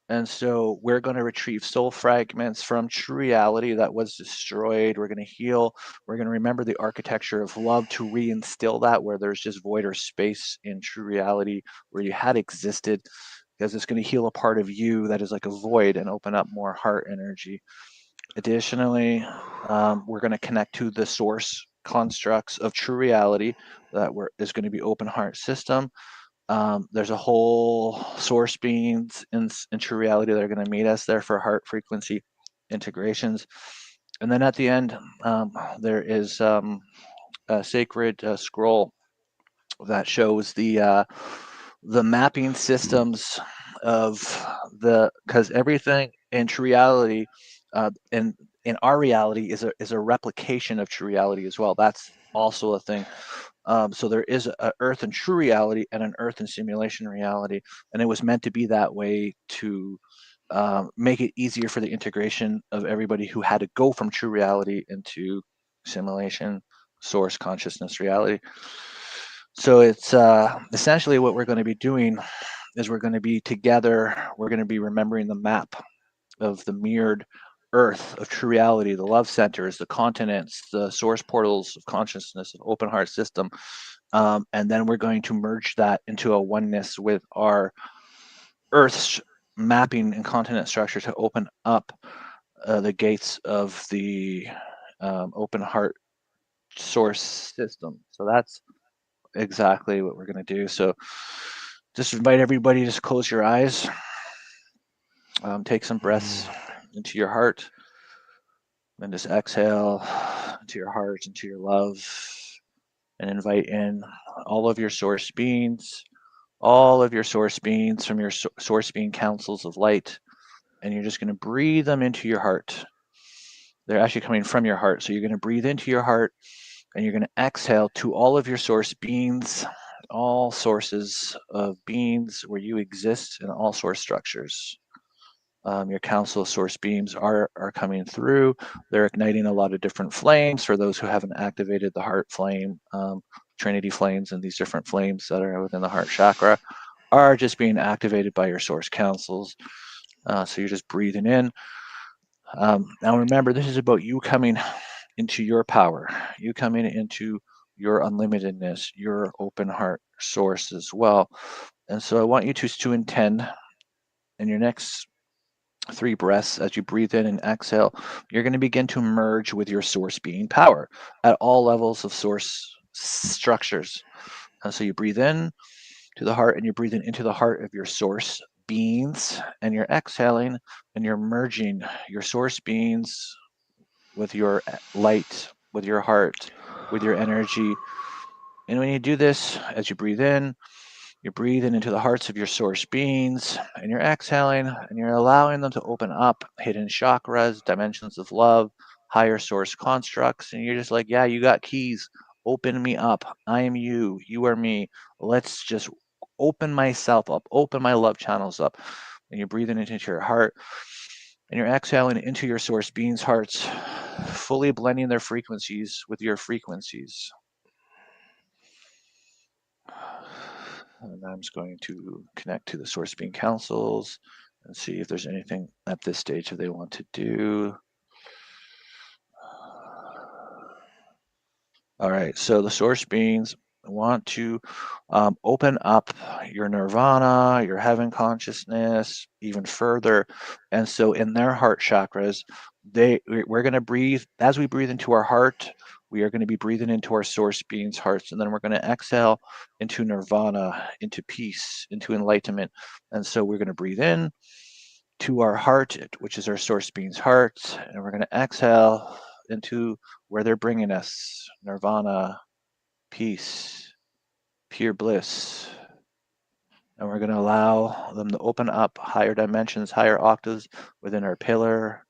and so we're going to retrieve soul fragments from true reality that was destroyed. We're going to heal. We're going to remember the architecture of love to reinstill that where there's just void or space in true reality where you had existed, because it's going to heal a part of you that is like a void and open up more heart energy. Additionally, we're going to connect to the source constructs of true reality that is going to be open heart system. There's a whole source beings in true reality that are going to meet us there for heart frequency integrations. And then at the end, there is a sacred scroll that shows the mapping systems of because everything in true reality in our reality is a replication of true reality as well. That's also a thing. So there is an Earth in true reality and an Earth in simulation reality, and it was meant to be that way to make it easier for the integration of everybody who had to go from true reality into simulation source consciousness reality. So it's essentially what we're going to be doing is we're going to be together. We're going to be remembering the map of the mirrored Earth of true reality, the love centers, the continents, the source portals of consciousness, of open heart system. And then we're going to merge that into a oneness with our Earth's mapping and continent structure to open up the gates of the open heart source system. So that's exactly what we're going to do. So just invite everybody to just close your eyes, take some breaths into your heart, then just exhale into your heart, into your love, and invite in all of your source beings, all of your source beings from your source being councils of light, and you're just going to breathe them into your heart. They're actually coming from your heart. So you're going to breathe into your heart and you're going to exhale to all of your source beings, all sources of beings where you exist in all source structures. Your council of source beams are coming through. They're igniting a lot of different flames for those who haven't activated the heart flame. Trinity flames and these different flames that are within the heart chakra are just being activated by your source councils. So you're just breathing in. Now remember, this is about you coming into your power, you coming into your unlimitedness, your open heart source as well. And so I want you to intend in your next 3 breaths, as you breathe in and exhale, you're going to begin to merge with your source being power at all levels of source structures. And so you breathe in to the heart and you're breathing into the heart of your source beings, and you're exhaling and you're merging your source beings with your light, with your heart, with your energy. And when you do this, as you breathe in, you're breathing into the hearts of your source beings, and you're exhaling, and you're allowing them to open up hidden chakras, dimensions of love, higher source constructs. And you're just like, yeah, you got keys. Open me up. I am you. You are me. Let's just open myself up, open my love channels up. And you're breathing into your heart, and you're exhaling into your source beings' hearts, fully blending their frequencies with your frequencies. And I'm just going to connect to the source being councils and see if there's anything at this stage that they want to do. All right, so the source beings want to open up your nirvana, your heaven consciousness even further. And so in their heart chakras, we're going to breathe. As we breathe into our heart, we are going to be breathing into our source beings' hearts. And then we're going to exhale into nirvana, into peace, into enlightenment. And so we're going to breathe in to our heart, which is our source being's heart. And we're going to exhale into where they're bringing us, nirvana, peace, pure bliss. And we're going to allow them to open up higher dimensions, higher octaves within our pillar,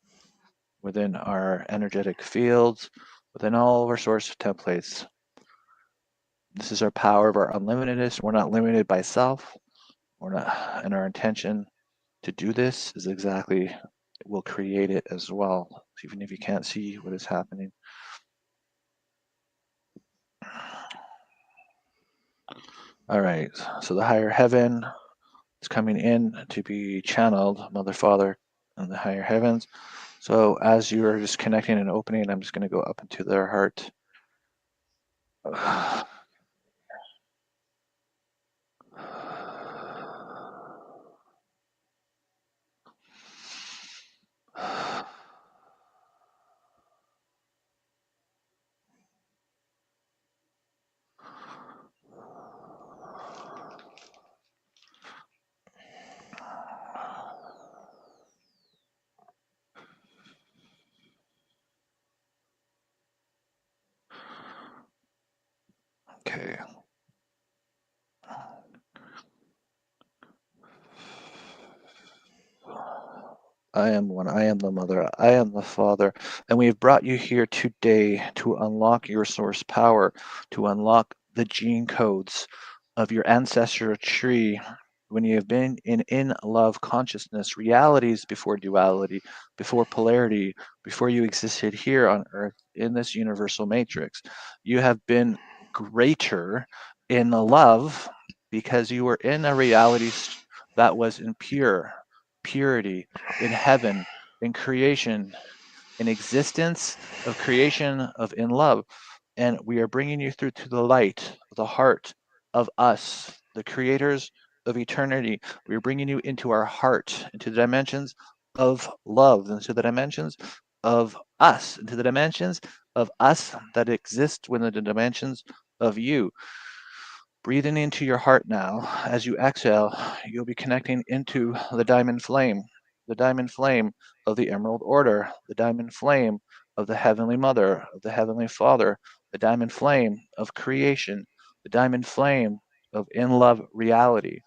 within our energetic fields, within all of our source templates. This is our power of our unlimitedness. We're not limited by self. We're not, and our intention to do this is exactly, will create it as well, even if you can't see what is happening. All right, so the higher heaven is coming in to be channeled, Mother, Father, and the higher heavens. So as you're just connecting and opening, I'm just going to go up into their heart. Okay. I am one. I am the mother. I am the father. And we have brought you here today to unlock your source power, to unlock the gene codes of your ancestral tree. When you have been in love consciousness, realities before duality, before polarity, before you existed here on earth in this universal matrix, you have been greater in love because you were in a reality that was in purity, in heaven, in creation, in existence of creation, of in love. And we are bringing you through to the light, the heart of us, the creators of eternity. We are bringing you into our heart, into the dimensions of love, into the dimensions of us, into the dimensions of us that exist within the dimensions of you. Breathing into your heart now. As you exhale, you'll be connecting into the diamond flame of the Emerald Order, the diamond flame of the Heavenly Mother, of the Heavenly Father, the diamond flame of creation, the diamond flame of in love reality.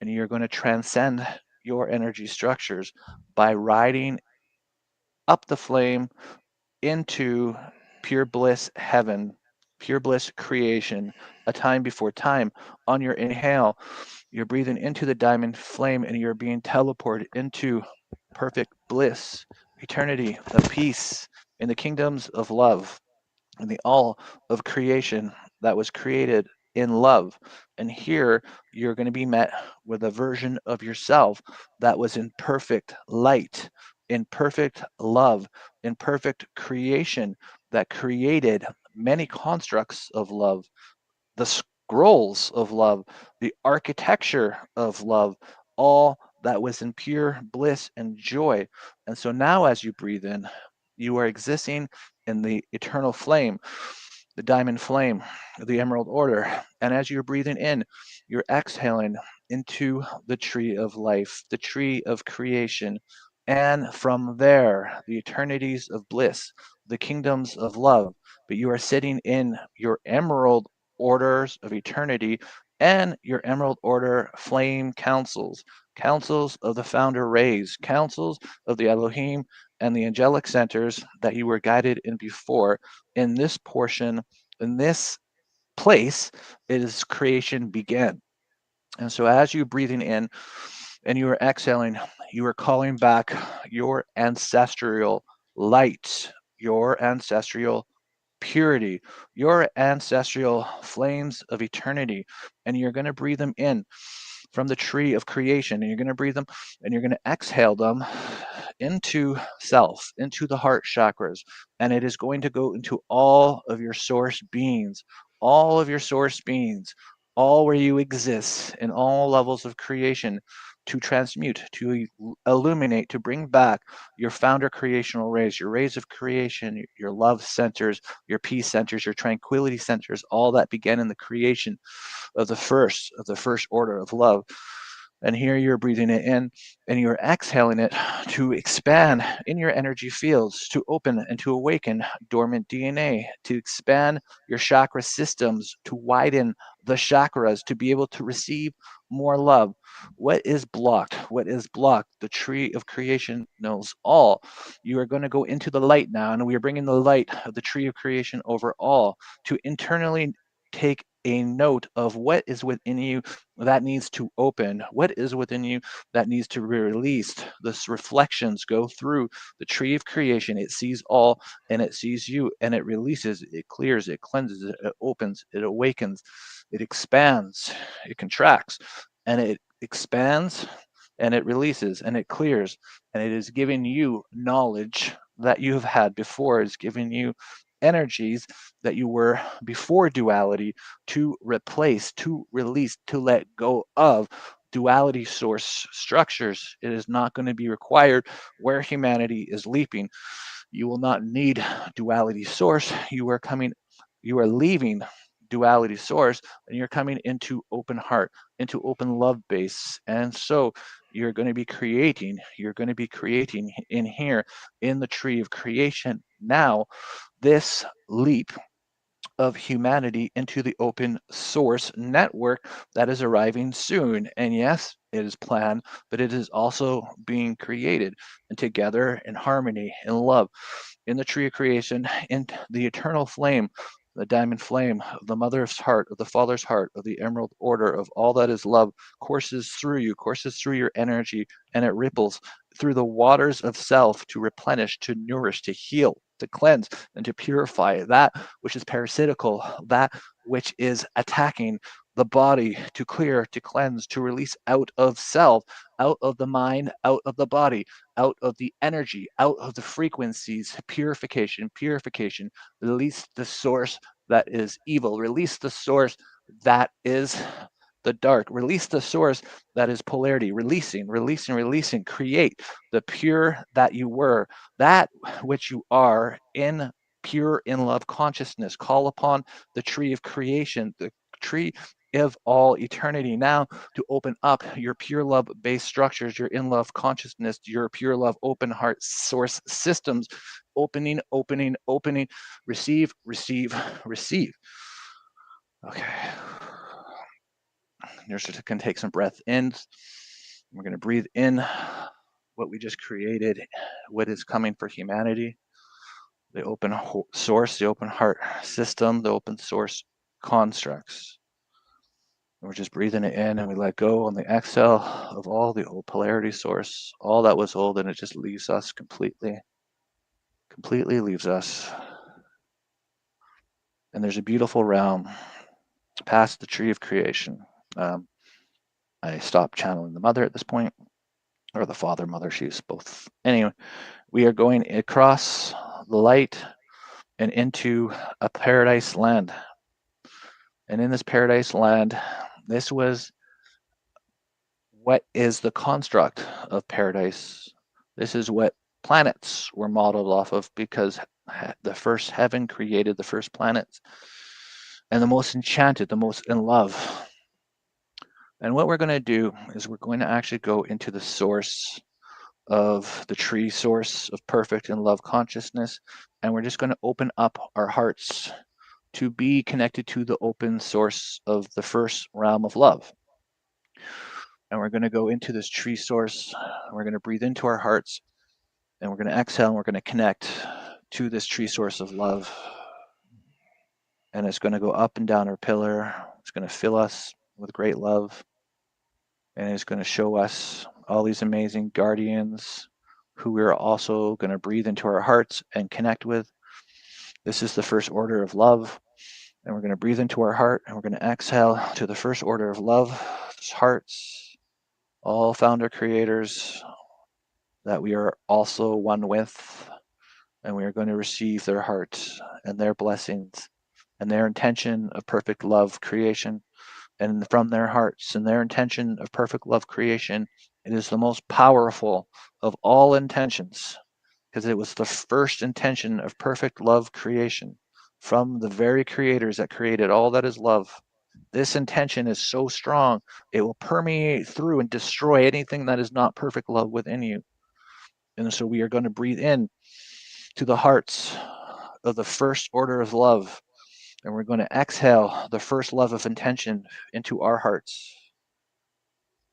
And you're going to transcend your energy structures by riding up the flame into pure bliss heaven, pure bliss creation, a time before time. On your inhale, you're breathing into the diamond flame and you're being teleported into perfect bliss, eternity of peace in the kingdoms of love and the all of creation that was created in love. And here you're going to be met with a version of yourself that was in perfect light, in perfect love, in perfect creation that created many constructs of love, the scrolls of love, the architecture of love, all that was in pure bliss and joy. And so now, as you breathe in, you are existing in the eternal flame, the diamond flame, the emerald order. And as you're breathing in, you're exhaling into the tree of life, the tree of creation. And from there, the eternities of bliss, the kingdoms of love. But you are sitting in your emerald orders of eternity and your emerald order flame councils, councils of the founder rays, councils of the Elohim and the angelic centers that you were guided in before. In this portion, in this place, is creation began. And so as you're breathing in and you are exhaling, you are calling back your ancestral light, your ancestral purity, your ancestral flames of eternity. And you're going to breathe them in from the tree of creation. And you're going to breathe them and you're going to exhale them into self, into the heart chakras. And it is going to go into all of your source beings, all of your source beings, all where you exist in all levels of creation, to transmute, to illuminate, to bring back your founder creational rays, your rays of creation, your love centers, your peace centers, your tranquility centers, all that began in the creation of the first order of love. And here you're breathing it in and you're exhaling it to expand in your energy fields, to open and to awaken dormant DNA, to expand your chakra systems, to widen the chakras, to be able to receive more love. What is blocked? What is blocked? The tree of creation knows all. You are going to go into the light now, and we are bringing the light of the tree of creation over all to internally take a note of what is within you that needs to open, what is within you that needs to be released. This reflections go through the tree of creation. It sees all and it sees you and it releases, it clears, it cleanses, it opens, it awakens, it expands, it contracts, and it expands and it releases and it clears, and it is giving you knowledge that you have had before. It's giving you energies that you were before duality to replace, to release, to let go of duality source structures. It is not going to be required where humanity is leaping. You will not need duality source. You are leaving duality source and you're coming into open heart, into open love base. And so you're going to be creating in here in the tree of creation now this leap of humanity into the open source network that is arriving soon. And yes, it is planned, but it is also being created, and together in harmony, in love, in the tree of creation, in the eternal flame, the diamond flame of the mother's heart, of the father's heart, of the emerald order, of all that is love, courses through you, courses through your energy, and it ripples through the waters of self to replenish, to nourish, to heal, to cleanse, and to purify that which is parasitical, that which is attacking the body, to clear, to cleanse, to release out of self, out of the mind, out of the body, out of the energy, out of the frequencies, purification, purification. Release the source that is evil, release the source that is the dark, release the source that is polarity, releasing, create the pure that you were, that which you are in pure in love consciousness. Call upon the tree of creation, the tree of all eternity now to open up your pure love based structures, your in love consciousness, your pure love open heart source systems, opening, receive, receive. Okay. You're just going to take some breath in. We're going to breathe in what we just created, what is coming for humanity, the open source, the open heart system, the open source constructs. And we're just breathing it in, and we let go on the exhale of all the old polarity source, all that was old, and it just leaves us completely leaves us. And there's a beautiful realm past the tree of creation. I stopped channeling the mother at this point, or the father, mother, she's both. Anyway, we are going across the light and into a paradise land. And in this paradise land, this was what is the construct of paradise. This is what planets were modeled off of, because the first heaven created the first planets, and the most enchanted, the most in love. And what we're going to do is we're going to actually go into the source of the tree source of perfect and love consciousness, and we're just going to open up our hearts to be connected to the open source of the first realm of love. And we're going to go into this tree source, and we're going to breathe into our hearts, and we're going to exhale, and we're going to connect to this tree source of love. And it's going to go up and down our pillar. It's going to fill us with great love, and it's going to show us all these amazing guardians who we're also going to breathe into our hearts and connect with. This is the first order of love, and we're going to breathe into our heart, and we're going to exhale to the first order of love, hearts, all founder creators that we are also one with, and we are going to receive their hearts and their blessings and their intention of perfect love creation. And from their hearts and their intention of perfect love creation, it is the most powerful of all intentions, because it was the first intention of perfect love creation from the very creators that created all that is love. This intention is so strong, it will permeate through and destroy anything that is not perfect love within you. And so we are going to breathe in to the hearts of the first order of love, and we're going to exhale the first love of intention into our hearts,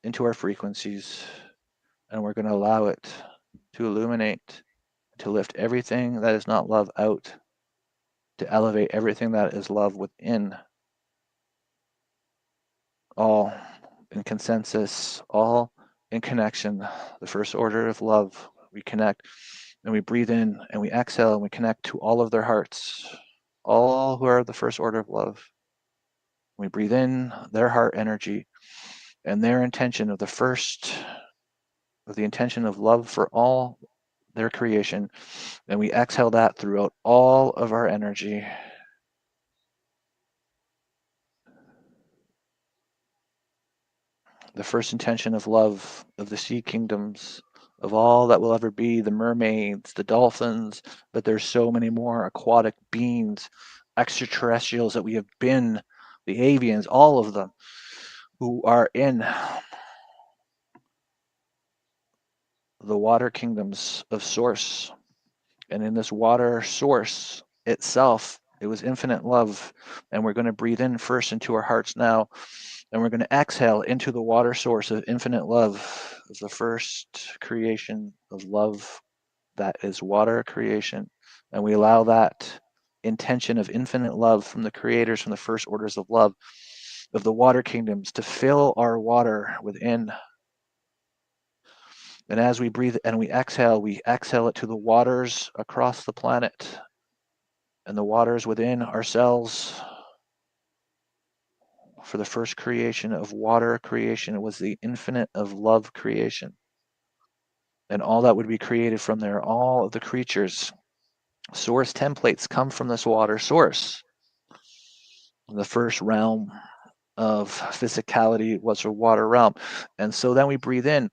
into our frequencies, and we're going to allow it to illuminate, to lift everything that is not love out, to elevate everything that is love within. All in consensus, all in connection, the first order of love. We connect, and we breathe in, and we exhale, and we connect to all of their hearts, all who are the first order of love. We breathe in their heart energy and their intention of the intention of love for all their creation, and we exhale that throughout all of our energy. The first intention of love of the sea kingdoms, of all that will ever be, the mermaids, the dolphins, but there's so many more aquatic beings, extraterrestrials that we have been, the avians, all of them who are in the water kingdoms of source. And in this water source itself It was infinite love. And we're going to breathe in first into our hearts now. And we're going to exhale into the water source of infinite love, of the first creation of love that is water creation. And we allow that intention of infinite love from the creators, from the first orders of love, of the water kingdoms, to fill our water within. And as we breathe and we exhale it to the waters across the planet and the waters within ourselves. For the first creation of water creation, it was the infinite of love creation. And all that would be created from there, all of the creatures, source templates come from this water source. The first realm of physicality was a water realm. And so then we breathe in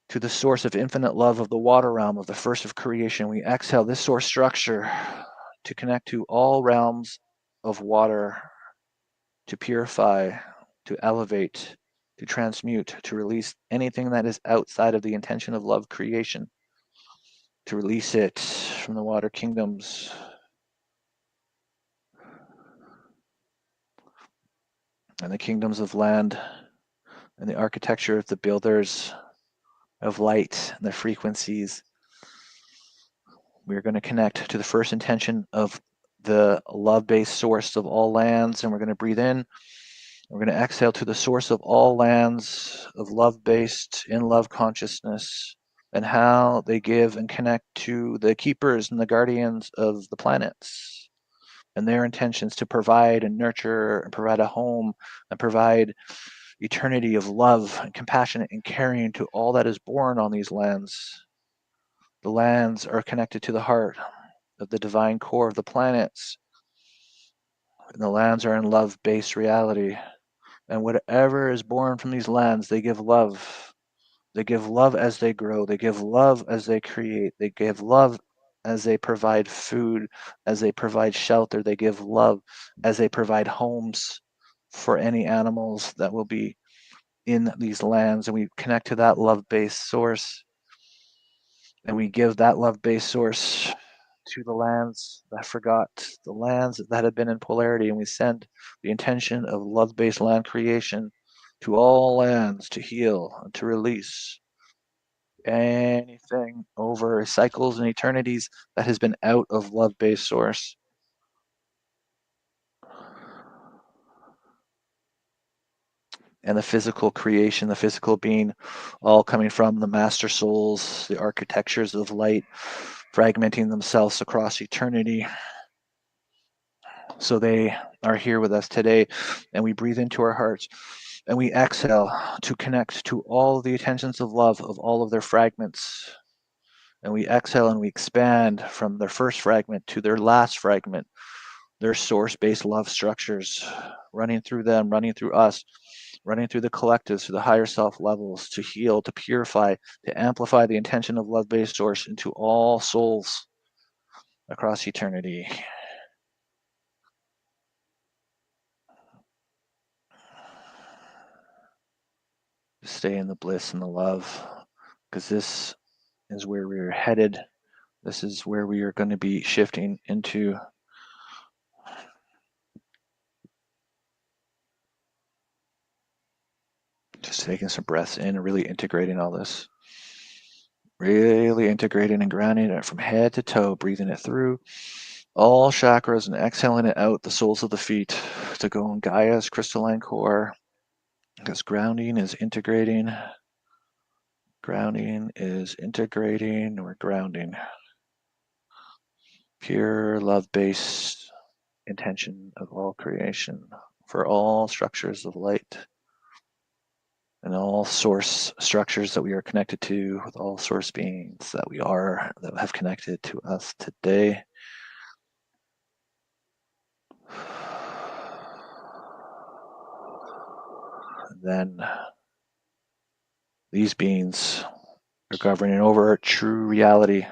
to the source of infinite love of the water realm, of the first of creation. We exhale this source structure to connect to all realms of water, to purify, to elevate, to transmute, to release anything that is outside of the intention of love creation, to release it from the water kingdoms. And the kingdoms of land, and the architecture of the builders of light and the frequencies. We're going to connect to the first intention of the love-based source of all lands, and we're going to breathe in. We're going to exhale to the source of all lands of love-based, in love consciousness, and how they give and connect to the keepers and the guardians of the planets, and their intentions to provide and nurture and provide a home and provide eternity of love and compassion and caring to all that is born on these lands. The lands are connected to the heart of the divine core of the planets. And the lands are in love-based reality. And whatever is born from these lands, they give love. They give love as they grow. They give love as they create. They give love as they provide food, as they provide shelter. They give love as they provide homes for any animals that will be in these lands. And we connect to that love-based source. And we give that love-based source to the lands that forgot, the lands that had been in polarity, and we send the intention of love-based land creation to all lands to heal and to release anything over cycles and eternities that has been out of love-based source. And the physical creation, the physical being, all coming from the master souls, the architectures of light, fragmenting themselves across eternity. So they are here with us today, and we breathe into our hearts, and we exhale to connect to all the intentions of love of all of their fragments. And we exhale and we expand from their first fragment to their last fragment, their source-based love structures, running through them, running through us, running through the collectives, to the higher self levels, to heal, to purify, to amplify the intention of love-based source into all souls across eternity. Stay in the bliss and the love, because this is where we're headed. This is where we are going to be shifting into. Just taking some breaths in and really integrating all this. Really integrating and grounding it from head to toe, breathing it through all chakras and exhaling it out the soles of the feet to go in Gaia's crystalline core. Because grounding is integrating. Grounding is integrating. We're grounding. Pure love-based intention of all creation for all structures of light and all source structures that we are connected to, with all source beings that we are, that have connected to us today. And then these beings are governing over true reality,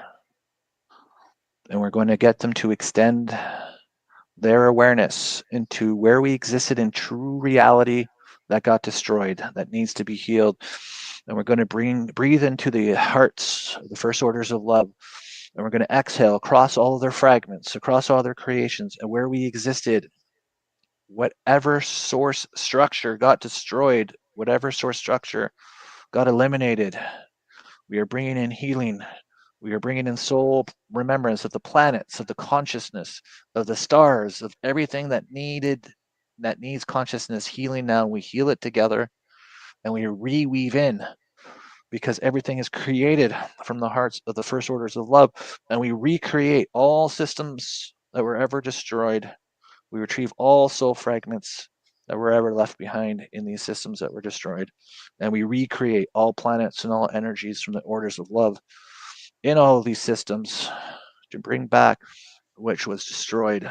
and we're going to get them to extend their awareness into where we existed in true reality that got destroyed, that needs to be healed. And we're going to breathe into the hearts, the first orders of love, And we're going to exhale across all of their fragments, across all their creations, and where we existed. Whatever source structure got destroyed, whatever source structure got eliminated, we are bringing in healing. We are bringing in soul remembrance of the planets, of the consciousness, of the stars, of everything that needs consciousness healing now. We heal it together and we reweave in, because everything is created from the hearts of the first orders of love, and we recreate all systems that were ever destroyed. We retrieve all soul fragments that were ever left behind in these systems that were destroyed, and we recreate all planets and all energies from the orders of love in all of these systems to bring back which was destroyed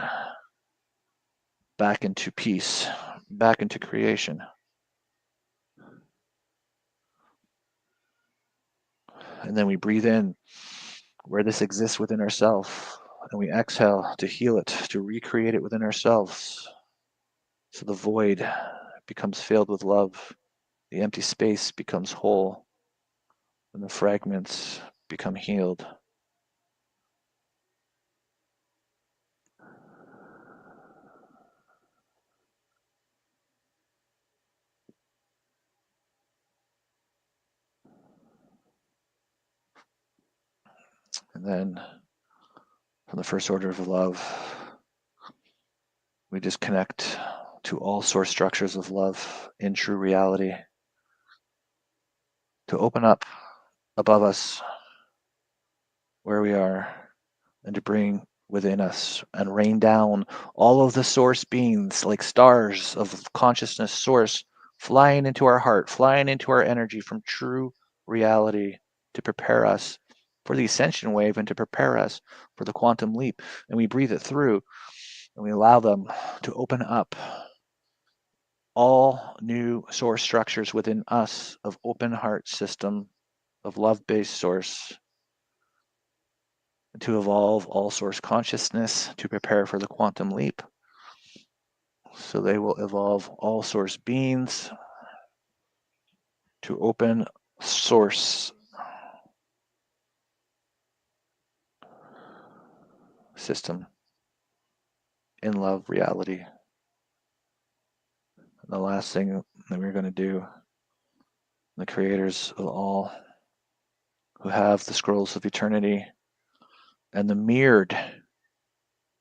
back into peace, back into creation. And then we breathe in where this exists within ourselves, and we exhale to heal it, to recreate it within ourselves. So the void becomes filled with love, the empty space becomes whole, and the fragments become healed. And then from the first order of love, we just connect to all source structures of love in true reality, to open up above us where we are, and to bring within us and rain down all of the source beings like stars of consciousness source, flying into our heart, flying into our energy from true reality, to prepare us for the ascension wave and to prepare us for the quantum leap. And we breathe it through, and we allow them to open up all new source structures within us of open heart system, of love-based source, to evolve all source consciousness to prepare for the quantum leap. So they will evolve all source beings to open source system in love reality. And the last thing that we're going to do, the creators of all who have the scrolls of eternity and the mirrored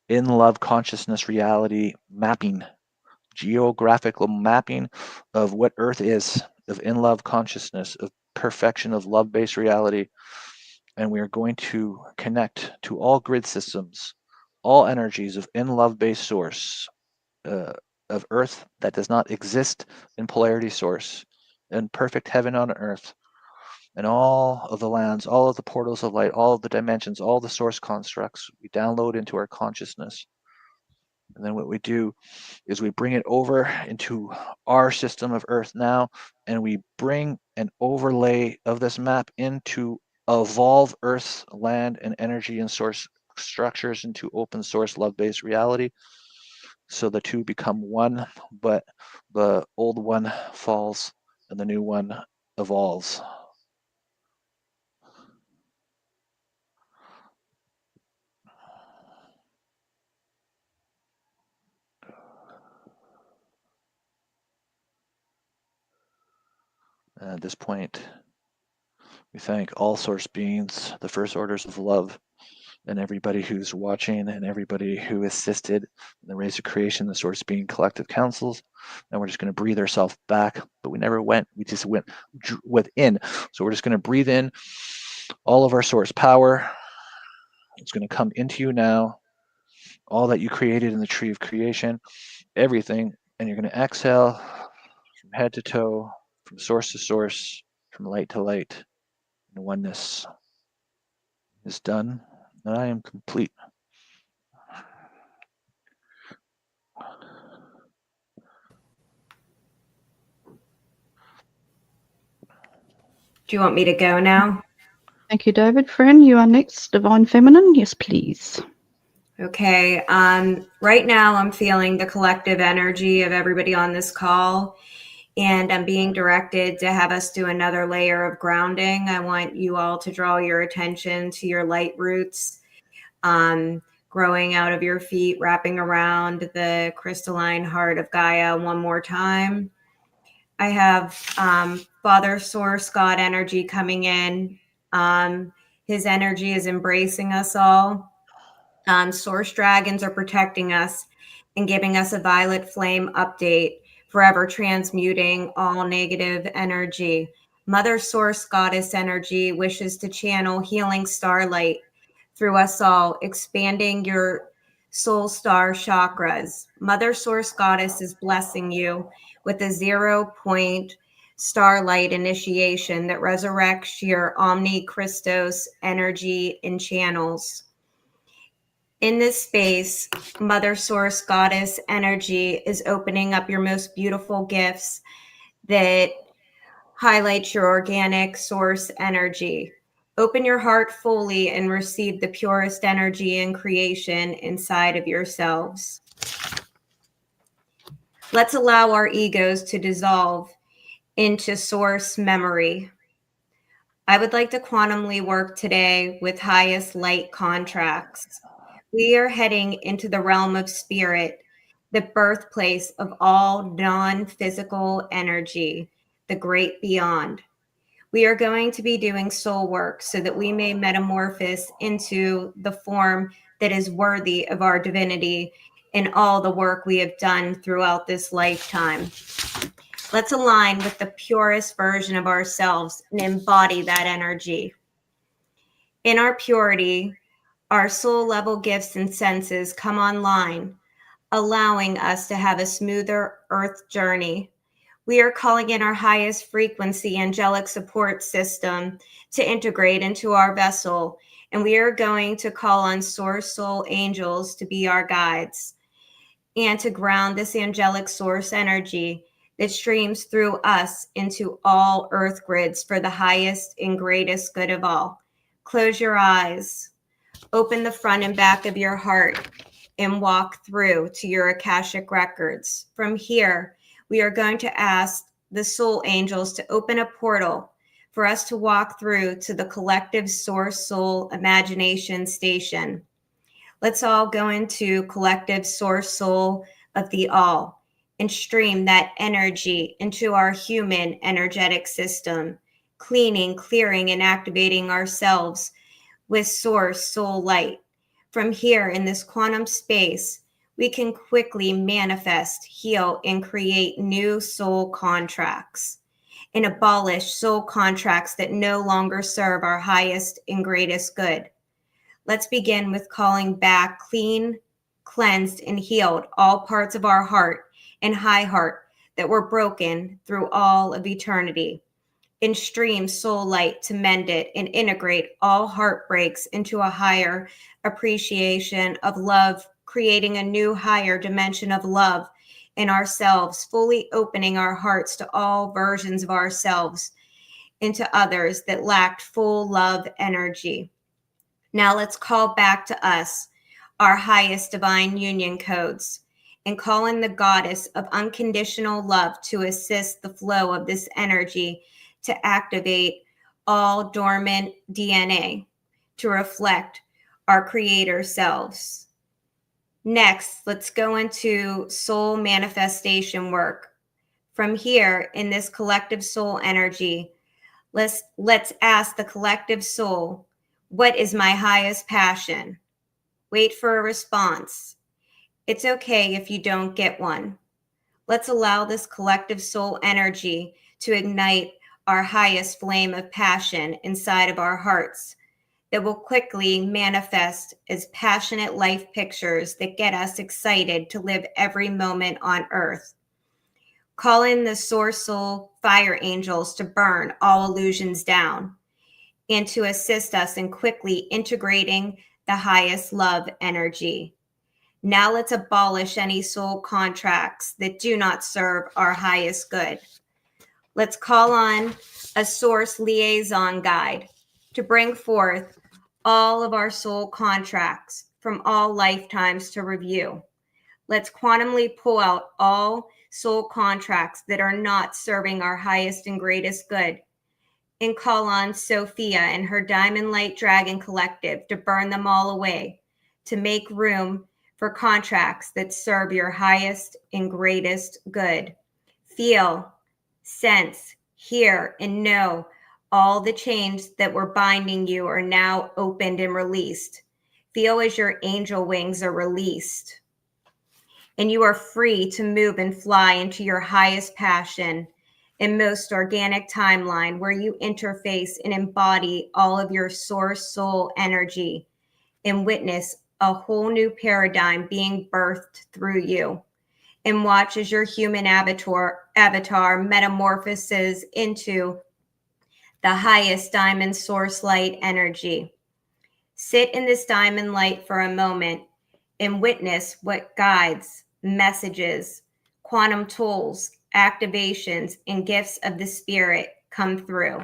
in love consciousness reality mapping, geographical mapping of what Earth is, of in love consciousness, of perfection, of love-based reality. And we are going to connect to all grid systems, all energies of in love-based source, of Earth that does not exist in polarity source, in perfect heaven on earth, and all of the lands, all of the portals of light, all of the dimensions, all the source constructs we download into our consciousness. And then what we do is we bring it over into our system of Earth now, and we bring an overlay of this map into evolve Earth's land and energy and source structures into open source love-based reality. So the two become one, but the old one falls and the new one evolves. And at this point, we thank all source beings, the first orders of love, and everybody who's watching and everybody who assisted in the race of creation, the source being collective councils. And we're just going to breathe ourselves back, but we never went, we just went within. So we're just going to breathe in all of our source power. It's going to come into you now, all that you created in the tree of creation, everything. And you're going to exhale from head to toe, from source to source, from light to light. And oneness is done, and I am complete. Do you want me to go now? Thank you, David. Friend, you are next. Divine Feminine. Yes, please. Okay. Right now I'm feeling the collective energy of everybody on this call. And I'm being directed to have us do another layer of grounding. I want you all to draw your attention to your light roots, growing out of your feet, wrapping around the crystalline heart of Gaia one more time. I have Father Source God energy coming in. His energy is embracing us all. Source dragons are protecting us and giving us a violet flame update, forever transmuting all negative energy. Mother Source Goddess energy wishes to channel healing starlight through us all, expanding your soul star chakras. Mother Source Goddess is blessing you with a 0 point starlight initiation that resurrects your Omni Christos energy and channels. In this space, Mother Source Goddess energy is opening up your most beautiful gifts that highlight your organic source energy. Open your heart fully and receive the purest energy and creation inside of yourselves. Let's allow our egos to dissolve into source memory. I would like to quantumly work today with highest light contracts. We are heading into the realm of spirit, the birthplace of all non-physical energy, the great beyond. We are going to be doing soul work so that we may metamorphose into the form that is worthy of our divinity in all the work we have done throughout this lifetime. Let's align with the purest version of ourselves and embody that energy. In our purity, our soul level gifts and senses come online, allowing us to have a smoother earth journey. We are calling in our highest frequency angelic support system to integrate into our vessel, and we are going to call on source soul angels to be our guides and to ground this angelic source energy that streams through us into all earth grids for the highest and greatest good of all. Close your eyes. Open the front and back of your heart and walk through to your Akashic records. From here, we are going to ask the soul angels to open a portal for us to walk through to the collective source soul imagination station. Let's all go into collective source soul of the all and stream that energy into our human energetic system, cleaning, clearing, and activating ourselves with source soul light. From here in this quantum space, we can quickly manifest, heal, and create new soul contracts and abolish soul contracts that no longer serve our highest and greatest good. Let's begin with calling back clean, cleansed, and healed all parts of our heart and high heart that were broken through all of eternity. And stream soul light to mend it and integrate all heartbreaks into a higher appreciation of love, creating a new higher dimension of love in ourselves, fully opening our hearts to all versions of ourselves into others that lacked full love energy. Now let's call back to us our highest divine union codes and call in the goddess of unconditional love to assist the flow of this energy to activate all dormant DNA to reflect our creator selves. Next, let's go into soul manifestation work. From here, in this collective soul energy, let's ask the collective soul, what is my highest passion? Wait for a response. It's okay if you don't get one. Let's allow this collective soul energy to ignite our highest flame of passion inside of our hearts that will quickly manifest as passionate life pictures that get us excited to live every moment on earth. Call in the source soul fire angels to burn all illusions down and to assist us in quickly integrating the highest love energy. Now let's abolish any soul contracts that do not serve our highest good. Let's call on a source liaison guide to bring forth all of our soul contracts from all lifetimes to review. Let's quantumly pull out all soul contracts that are not serving our highest and greatest good, and call on Sophia and her Diamond Light Dragon Collective to burn them all away, to make room for contracts that serve your highest and greatest good. Feel, sense, hear, and know all the chains that were binding you are now opened and released. Feel as your angel wings are released, and you are free to move and fly into your highest passion and most organic timeline, where you interface and embody all of your source soul energy and witness a whole new paradigm being birthed through you, and watch as your human avatar metamorphoses into the highest diamond source light energy. Sit in this diamond light for a moment and witness what guides, messages, quantum tools, activations, and gifts of the spirit come through.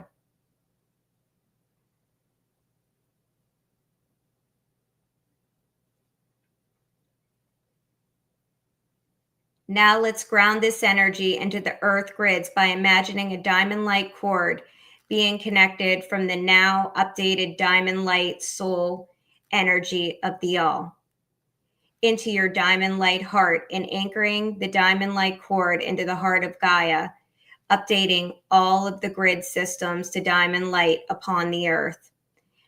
Now let's ground this energy into the earth grids by imagining a diamond light cord being connected from the now updated diamond light soul energy of the all into your diamond light heart, and anchoring the diamond light cord into the heart of Gaia, updating all of the grid systems to diamond light upon the earth.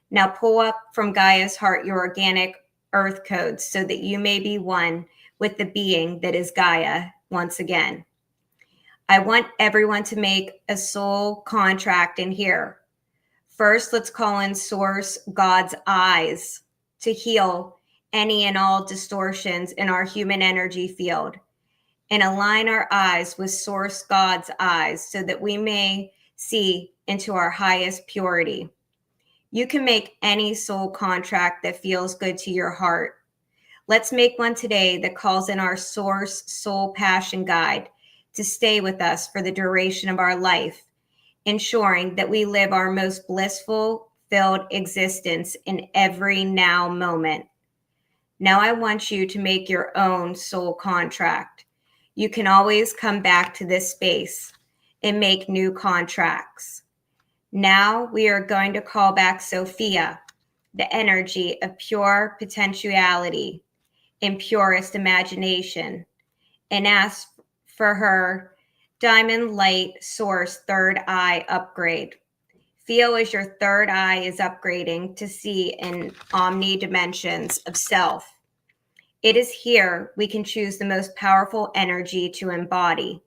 Now pull up from Gaia's heart your organic earth codes so that you may be one with the being that is Gaia once again. I want everyone to make a soul contract in here. First, let's call in Source God's eyes to heal any and all distortions in our human energy field, and align our eyes with Source God's eyes so that we may see into our highest purity. You can make any soul contract that feels good to your heart. Let's make one today that calls in our Source Soul Passion Guide to stay with us for the duration of our life, ensuring that we live our most blissful, filled existence in every now moment. Now I want you to make your own soul contract. You can always come back to this space and make new contracts. Now we are going to call back Sophia, the energy of pure potentiality and purest imagination, and ask for her diamond light source third eye upgrade. Feel as your third eye is upgrading to see in omni dimensions of self. It is here we can choose the most powerful energy to embody.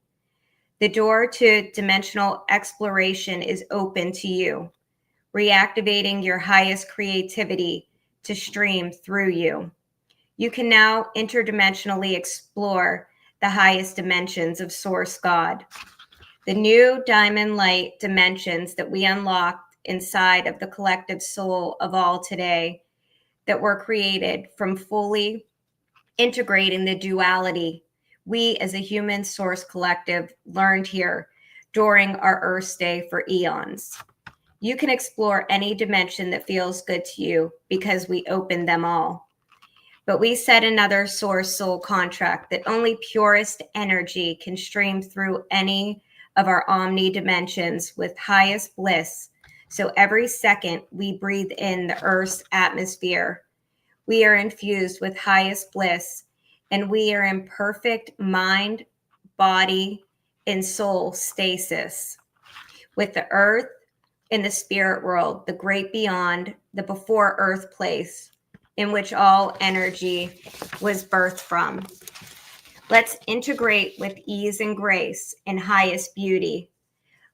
The door to dimensional exploration is open to you, reactivating your highest creativity to stream through you. You can now interdimensionally explore the highest dimensions of Source God. The new diamond light dimensions that we unlocked inside of the collective soul of all today, that were created from fully integrating the duality we as a human source collective learned here during our Earth stay for eons. You can explore any dimension that feels good to you because we opened them all. But we set another source soul contract that only purest energy can stream through any of our omni dimensions with highest bliss. So every second we breathe in the Earth's atmosphere, we are infused with highest bliss, and we are in perfect mind, body, and soul stasis with the earth and the spirit world, the great beyond, the before earth place in which all energy was birthed from. Let's integrate with ease and grace and highest beauty.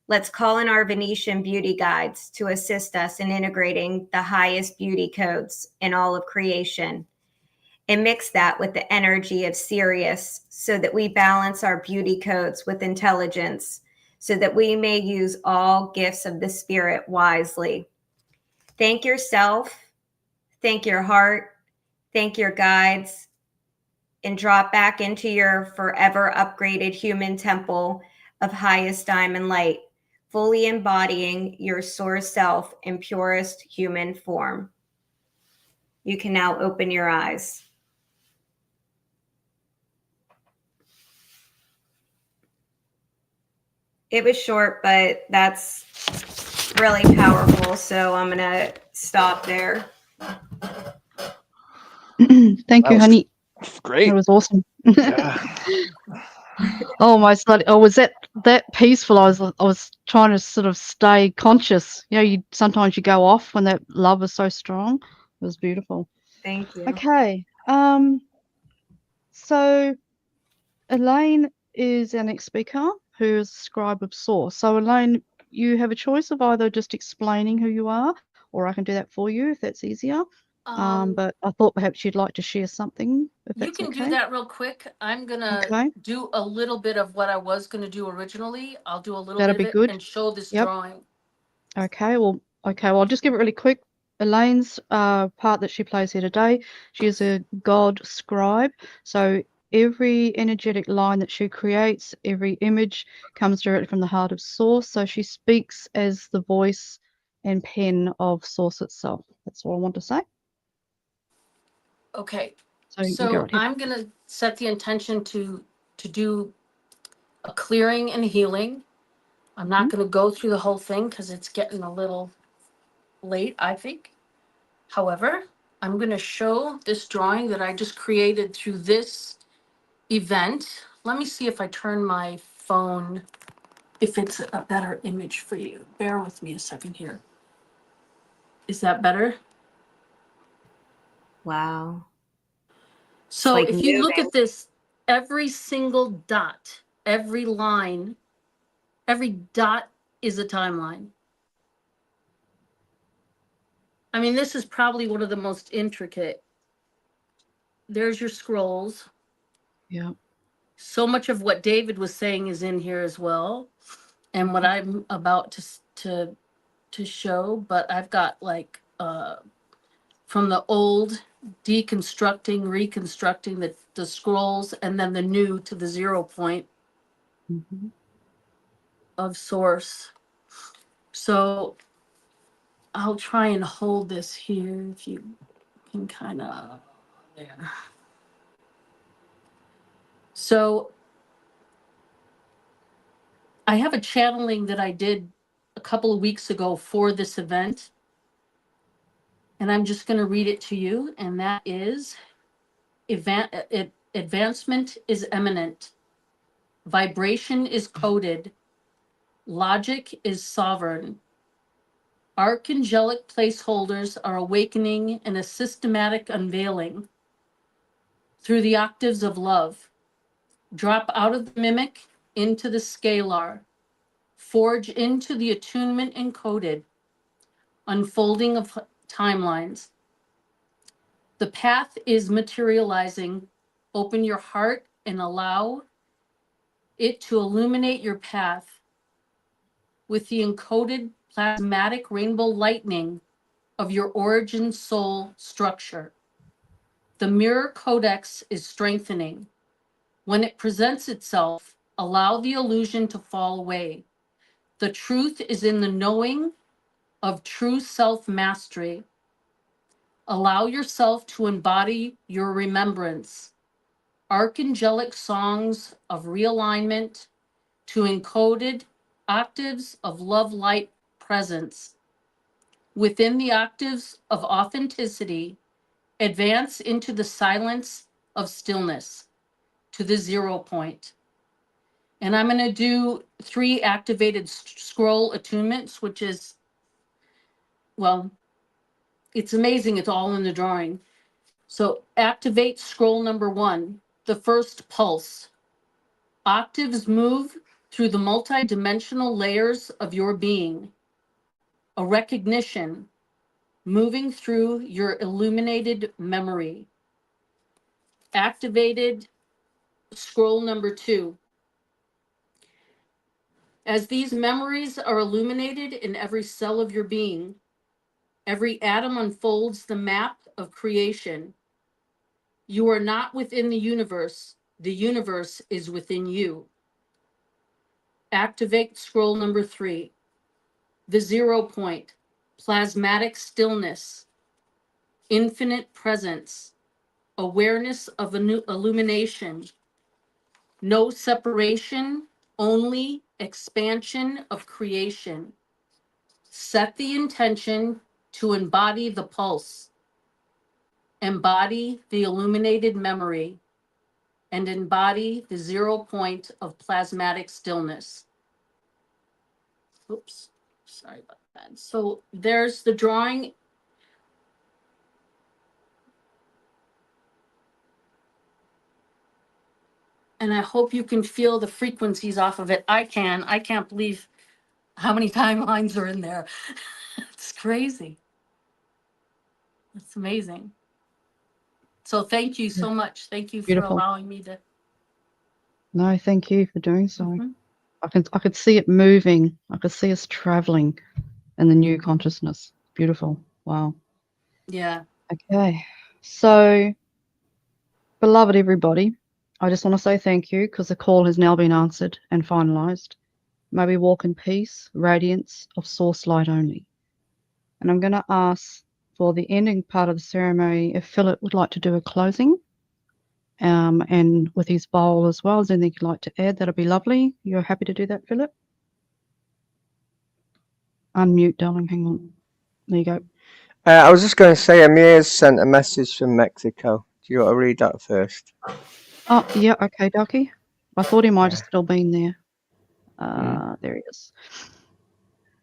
Let's call in our Venetian beauty guides to assist us in integrating the highest beauty codes in all of creation, and mix that with the energy of Sirius so that we balance our beauty codes with intelligence so that we may use all gifts of the spirit wisely. Thank yourself, thank your heart, thank your guides, and drop back into your forever upgraded human temple of highest diamond light, fully embodying your source self in purest human form. You can now open your eyes. It was short, but that's really powerful. So I'm going to stop there. Thank you, was honey. great. That was awesome. Yeah. Oh my bloody! Oh, was that peaceful? I was trying to sort of stay conscious. You know, you sometimes you go off when that love is so strong. It was beautiful. Thank you. Okay. So Elaine is our next speaker, who is scribe of source. So Elaine, you have a choice of either just explaining who you are, or I can do that for you if that's easier. But I thought perhaps you'd like to share something, if You that's can okay. do that real quick. I'm gonna Okay, do a little bit of what I was gonna do originally. I'll do a little that'll bit be of it good. and show this Yep. drawing. Okay, well, I'll just give it really quick. Elaine's part that she plays here today, she is a god scribe. So every energetic line that she creates, every image comes directly from the heart of Source. So she speaks as the voice and pen of Source itself. That's all I want to say. Okay, So you can go so right ahead. I'm gonna set the intention to do a clearing and healing. I'm not gonna go through the whole thing because it's getting a little late, I think. However, I'm gonna show this drawing that I just created through this event. Let me see if I turn my phone, if it's a better image for you. Bear with me a second here. Is that better? Wow. So like if you look moving. at this, every single dot, every line, every dot is a timeline. I mean, this is probably one of the most intricate. There's your scrolls. Yeah. So much of what David was saying is in here as well, and what I'm about to show. But I've got like from the old, deconstructing, reconstructing the scrolls, and then the new to the 0 point of source. So I'll try and hold this here if you can kind of there. So I have a channeling that I did a couple of weeks ago for this event. And I'm just going to read it to you. And that is advancement is imminent. Vibration is coded. Logic is sovereign. Archangelic placeholders are awakening in a systematic unveiling through the octaves of love. Drop out of the mimic into the scalar. Forge into the attunement encoded. Unfolding of timelines. The path is materializing. Open your heart and allow it to illuminate your path with the encoded plasmatic rainbow lightning of your origin soul structure. The mirror codex is strengthening. When it presents itself, allow the illusion to fall away. The truth is in the knowing of true self-mastery. Allow yourself to embody your remembrance. Archangelic songs of realignment to encoded octaves of love light presence. Within the octaves of authenticity, advance into the silence of stillness, to the 0 point. And I'm going to do 3 activated scroll attunements, which is, well, it's amazing. It's all in the drawing. So activate scroll number 1, the first pulse. Octaves move through the multi-dimensional layers of your being. A recognition moving through your illuminated memory. Activated scroll number 2. As these memories are illuminated in every cell of your being, every atom unfolds the map of creation. You are not within the universe is within you. Activate scroll number 3. The 0 point, plasmatic stillness, infinite presence, awareness of a new illumination, no separation, only expansion of creation. Set the intention to embody the pulse, embody the illuminated memory, and embody the 0 point of plasmatic stillness. Oops, sorry about that. So there's the drawing. And I hope you can feel the frequencies off of it. I can. I can't believe how many timelines are in there. It's crazy. It's amazing. So thank you so much. Thank you for Beautiful. allowing me to. No, thank you for doing so. Mhm. I could see it moving. I could see us traveling in the new consciousness. Beautiful. Wow. Yeah. Okay. So, beloved everybody, I just want to say thank you because the call has now been answered and finalized. May we walk in peace, radiance of source light only. And I'm going to ask for the ending part of the ceremony if Philip would like to do a closing. And with his bowl as well, is anything you'd like to add? That'll be lovely. You're happy to do that, Philip? Unmute, darling. Hang on. There you go. I was just going to say, Amir's sent a message from Mexico. Do you want to read that first? Oh, yeah. Okay, Ducky. I thought he might have Yeah. still been there. There he is.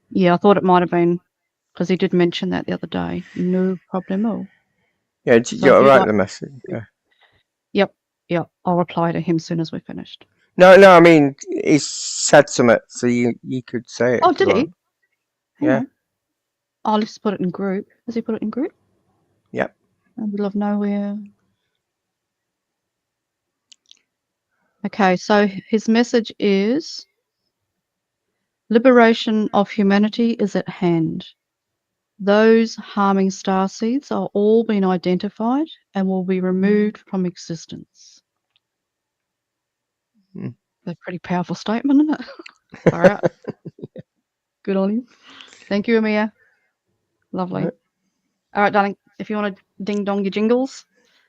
Yeah, I thought it might have been because he did mention that the other day. No problemo. Yeah, do So you if want to you'd write like, the message? Yeah. Yep. I'll reply to him soon as we're finished. No, I mean, he said something, so you could say it Oh, if you did he? want. Hang Yeah. on. Oh, let's put it in group. Has he put it in group? Yep. In the middle of nowhere. Okay, so his message is liberation of humanity is at hand. Those harming starseeds are all being identified and will be removed from existence. Mm. That's a pretty powerful statement, isn't it? All right. Good on you. Thank you, Amir. Lovely. Right. All right, darling. If you want to ding dong your jingles,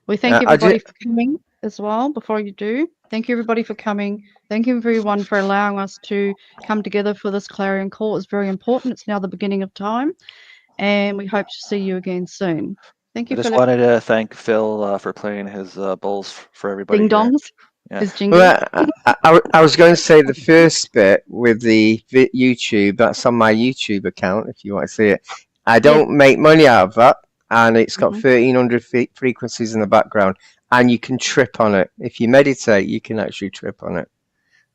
we thank I everybody just, for coming as well. Before you do, thank you everybody for coming. Thank you everyone for allowing us to come together for this clarion call. It's very important. It's now the beginning of time, and we hope to see you again soon. Thank I you, just Philip. wanted to thank Phil for playing his bowls for everybody Ding here. dongs. Yeah. His jingle. well, I was going to say the first bit with the YouTube. That's on my YouTube account if you want to see it. I don't make money out of that, and it's got 1,300 frequencies in the background, and you can trip on it. If you meditate, you can actually trip on it.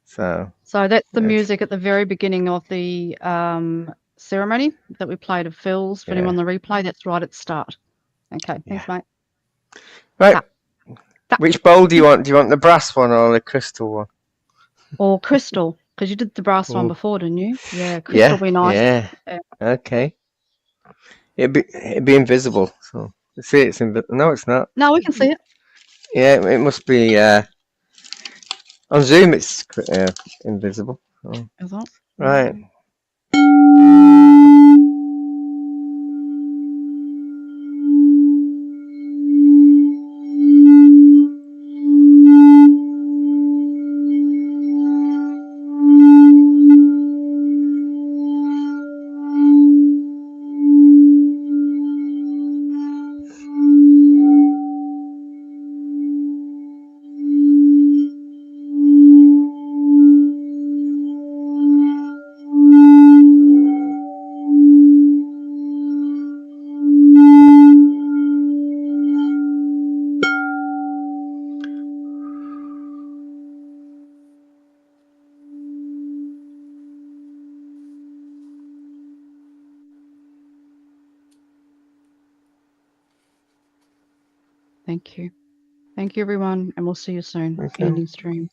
So that's the yes. music at the very beginning of the ceremony that we played of Phil's. For anyone on the replay, that's right at the start. Okay, thanks, mate. Right. Which bowl do you want? Do you want the brass one or the crystal one? Or crystal, because you did the brass one Ooh. before, didn't you? Yeah, crystal be nice. Yeah. Okay. It'd be invisible. So see, it's invisible. No, it's not. No, we can see it. Yeah, it must be. On Zoom, it's invisible. So. Is it? Right. Thank you. Thank you, everyone, and we'll see you soon. Okay. Ending stream.